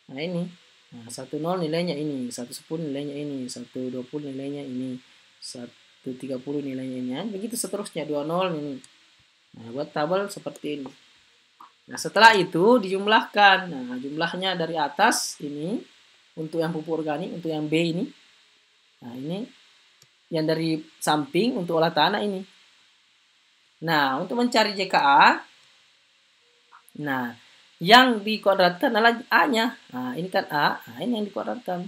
Nah, ini. Nah, 10 nilainya ini, 110 nilainya ini, 120 nilainya ini, 130 nilainya ini. Begitu seterusnya 20 ini. Nah, buat tabel seperti ini. Nah, setelah itu dijumlahkan. Nah, jumlahnya dari atas ini untuk yang pupuk organik, untuk yang B ini. Nah, ini yang dari samping untuk olah tanah ini. Nah, untuk mencari JKA, nah, yang dikuadratkan adalah A-nya. Nah, ini kan A, nah, ini yang dikuadratkan.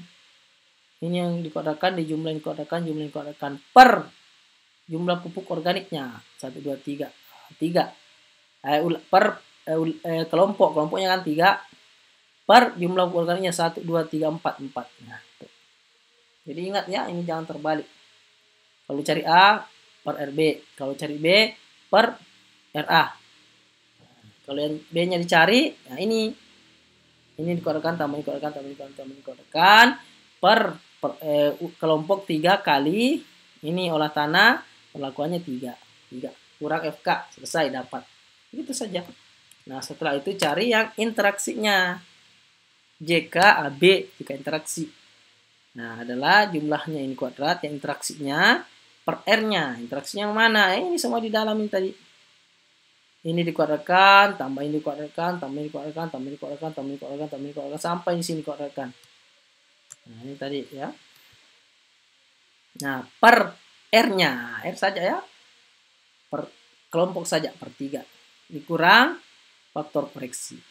Ini yang dikuadratkan, dijumlahin kuadratkan, jumlahin kuadratkan per jumlah pupuk organiknya. 1, 2, 3. 3. Per kelompoknya kan 3. Per jumlah pupuk organiknya 1, 2, 3, 4. 4. Nah, jadi ingat ya, ini jangan terbalik. Kalau cari A per RB, kalau cari B per RA. Kalau yang B-nya dicari, nah ini dikuadratkan, tambah dikuadratkan per kelompok 3 kali ini olah tanah, perlakuannya 3 kurang FK, selesai, dapat. Gitu saja. Nah, setelah itu cari yang interaksinya. JK AB jika interaksi. Nah, adalah jumlahnya ini kuadrat, yang interaksinya per R-nya. Interaksinya yang mana? Ini semua di dalam ini tadi. Ini dikuadratkan, tambah ini dikuadratkan, tambah ini dikuadratkan, tambah ini dikuadratkan, tambah ini dikuadratkan, tambah ini dikuadratkan, sampai di sini dikuadratkan. Nah, ini tadi ya. Nah, per R-nya. R saja ya. Per kelompok saja, per 3. Dikurang faktor koreksi.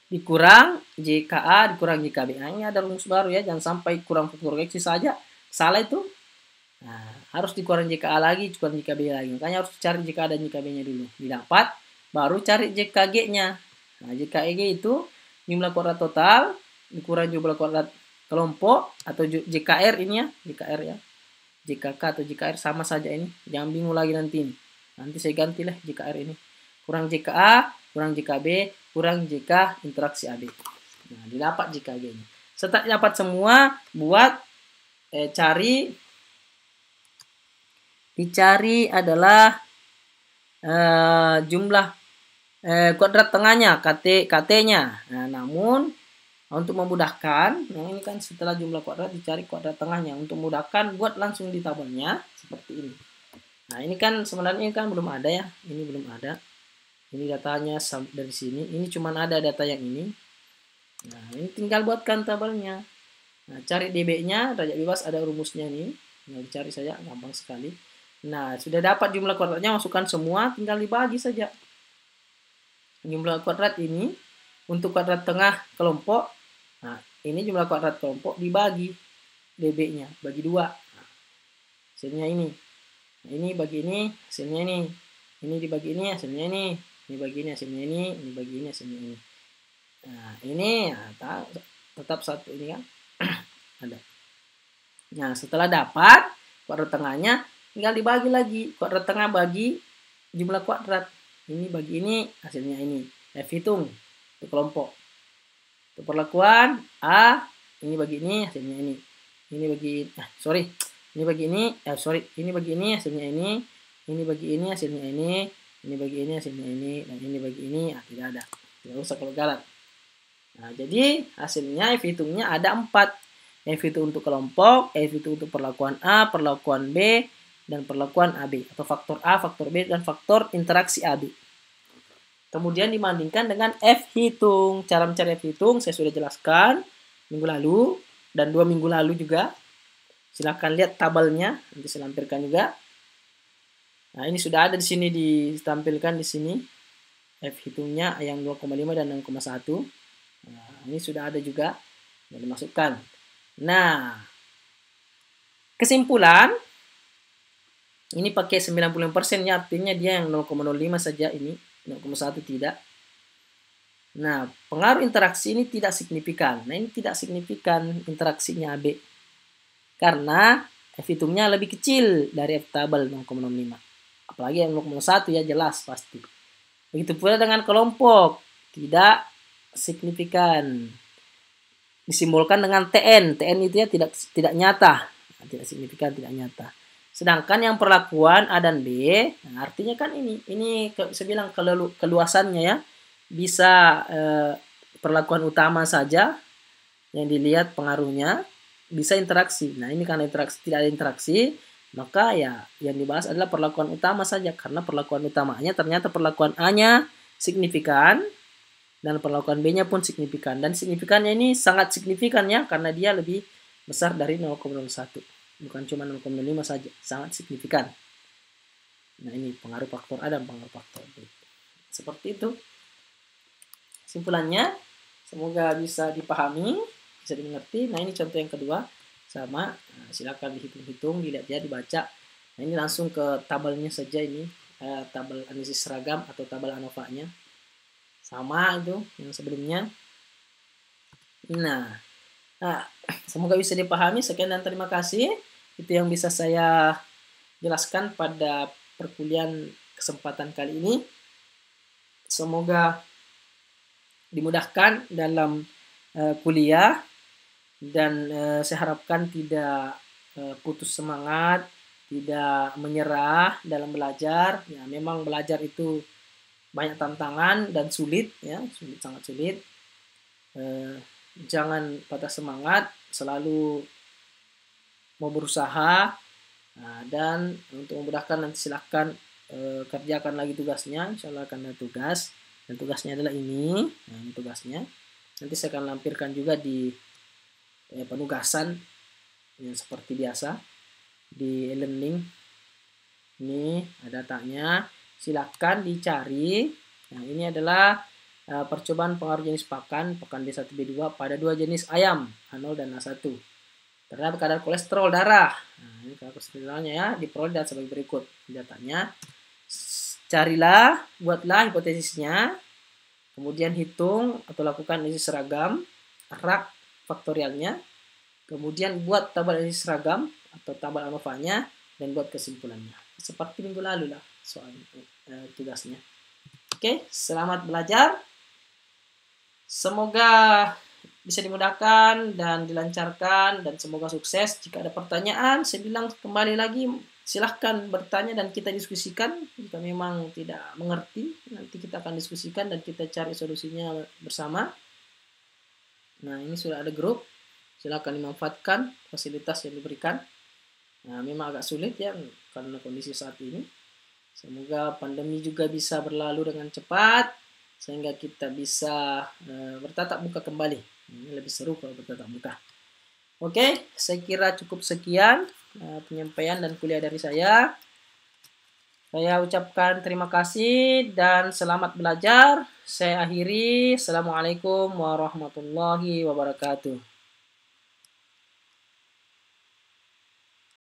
Dikurang JKA, dikurang JKB. Nah, ini ada rumus baru ya. Jangan sampai kurang faktor koreksi saja. Salah itu. Nah, harus dikurang JKA lagi, dikurang JKB lagi. Makanya harus cari JKA dan JKB-nya dulu. Didapat, baru cari JKG-nya. Nah, JKG itu jumlah kuadrat total, dikurang jumlah kuadrat kelompok, atau JKR ini ya. JKR ya. JKK atau JKR sama saja ini. Jangan bingung lagi nanti ini. Nanti saya gantilah JKR ini. Kurang JKA, kurang JKB, kurang JK interaksi AB. Nah, didapat JKG-nya. Setelah dapat semua, buat dicari adalah jumlah kuadrat tengahnya, KT-nya. Nah, namun untuk memudahkan, nah ini kan setelah jumlah kuadrat dicari kuadrat tengahnya. Untuk memudahkan, buat langsung di tabelnya seperti ini. Nah, ini kan sebenarnya kan belum ada ya. Ini belum ada. Ini datanya dari sini. Ini cuma ada data yang ini. Nah, ini tinggal buatkan tabelnya. Nah, cari DB-nya, derajat bebas ada rumusnya nih. Nah, dicari saja, gampang sekali. Nah, sudah dapat jumlah kuadratnya, masukkan semua, tinggal dibagi saja. Jumlah kuadrat ini, untuk kuadrat tengah kelompok, nah, ini jumlah kuadrat kelompok dibagi DB-nya, bagi 2. Nah, hasilnya ini. Nah, ini bagi ini, hasilnya ini. Ini dibagi ini, hasilnya ini. Ini bagi ini, hasilnya ini. Ini bagi ini, hasilnya ini. Nah, ini nah, tetap satu ini kan. Ada. Nah, setelah dapat kuadrat tengahnya, tinggal dibagi lagi. Kuadrat tengah bagi jumlah kuadrat. Ini bagi ini, hasilnya ini. F hitung untuk kelompok. Untuk perlakuan A, ini bagi ini, hasilnya ini. Ini bagi ini bagi ini, ini bagi ini, hasilnya ini. Ini bagi ini, hasilnya ini. Ini bagi ini, hasilnya ini. Dan ini bagi ini, tidak ada. Tidak usah kalau galak. Nah, jadi hasilnya F hitungnya ada 4. F itu untuk kelompok, F itu untuk perlakuan A, perlakuan B, dan perlakuan AB. Atau faktor A, faktor B, dan faktor interaksi AB. Kemudian dibandingkan dengan F hitung. Cara mencari F hitung saya sudah jelaskan minggu lalu, dan 2 minggu lalu juga. Silahkan lihat tabelnya, nanti saya lampirkan juga. Nah, ini sudah ada di sini, ditampilkan di sini. F hitungnya yang 2,5 dan 6,1. Nah, ini sudah ada juga, dan dimasukkan. Nah, kesimpulan, ini pakai 95% ya, artinya dia yang 0,05 saja ini, 0,1 tidak. Nah, pengaruh interaksi ini tidak signifikan. Nah, ini tidak signifikan interaksinya AB. Karena F hitungnya lebih kecil dari F tabel 0,05. Apalagi yang 0,1 ya jelas pasti. Begitu pula dengan kelompok, tidak signifikan. Disimbolkan dengan TN. TN itu ya tidak nyata. Tidak signifikan, tidak nyata. Sedangkan yang perlakuan A dan B, nah artinya kan ini saya bilang keluasannya ya. Bisa perlakuan utama saja yang dilihat pengaruhnya, bisa interaksi. Nah, ini karena interaksi, tidak ada interaksi, maka ya yang dibahas adalah perlakuan utama saja, karena perlakuan utamanya ternyata perlakuan A-nya signifikan dan perlakuan B-nya pun signifikan. Dan signifikannya ini sangat signifikan ya, karena dia lebih besar dari 0,01. Bukan cuma 0,5 saja, sangat signifikan. Nah, ini pengaruh faktor A dan pengaruh faktor B. Seperti itu. Kesimpulannya, semoga bisa dipahami, bisa dimengerti. Nah, ini contoh yang kedua. Sama, nah, silakan dihitung-hitung, dilihat ya, dibaca. Nah, ini langsung ke tabelnya saja ini. Tabel analisis seragam atau tabel ANOVA-nya. Sama itu yang sebelumnya. Nah, semoga bisa dipahami. Sekian dan terima kasih. Itu yang bisa saya jelaskan pada perkuliahan kesempatan kali ini. Semoga dimudahkan dalam kuliah dan saya harapkan tidak putus semangat, tidak menyerah dalam belajar. Ya, memang belajar itu banyak tantangan dan sulit ya, sangat sulit. Jangan patah semangat, selalu mau berusaha. Nah, dan untuk memudahkan nanti silahkan kerjakan lagi tugasnya. Insya Allah akan ada tugas, dan tugasnya adalah ini. Nah, ini tugasnya. Nanti saya akan lampirkan juga di penugasan yang seperti biasa di e-learning. Ini ada datanya, silahkan dicari. Nah, ini adalah percobaan pengaruh jenis pakan B1 B2 pada 2 jenis ayam, A0 dan A1 terhadap kadar kolesterol darah. Nah, ini kadar kolesterolnya ya, diperoleh dan sebagai berikut datanya. Carilah, buatlah hipotesisnya, kemudian hitung atau lakukan analisis seragam, RAK faktorialnya, kemudian buat tabel analisis seragam atau tabel ANOVA-nya, dan buat kesimpulannya. Seperti minggu lalu lah soal tugasnya. Oke, selamat belajar. Semoga bisa dimudahkan dan dilancarkan, dan semoga sukses. Jika ada pertanyaan, saya bilang kembali lagi, silahkan bertanya dan kita diskusikan. Jika memang tidak mengerti, nanti kita akan diskusikan dan kita cari solusinya bersama. Nah, ini sudah ada grup, silahkan dimanfaatkan fasilitas yang diberikan. Nah, memang agak sulit ya karena kondisi saat ini. Semoga pandemi juga bisa berlalu dengan cepat sehingga kita bisa bertatap muka kembali. Ini lebih seru kalau bertatap muka. Oke, saya kira cukup sekian penyampaian dan kuliah dari saya. Saya ucapkan terima kasih dan selamat belajar. Saya akhiri. Assalamualaikum warahmatullahi wabarakatuh.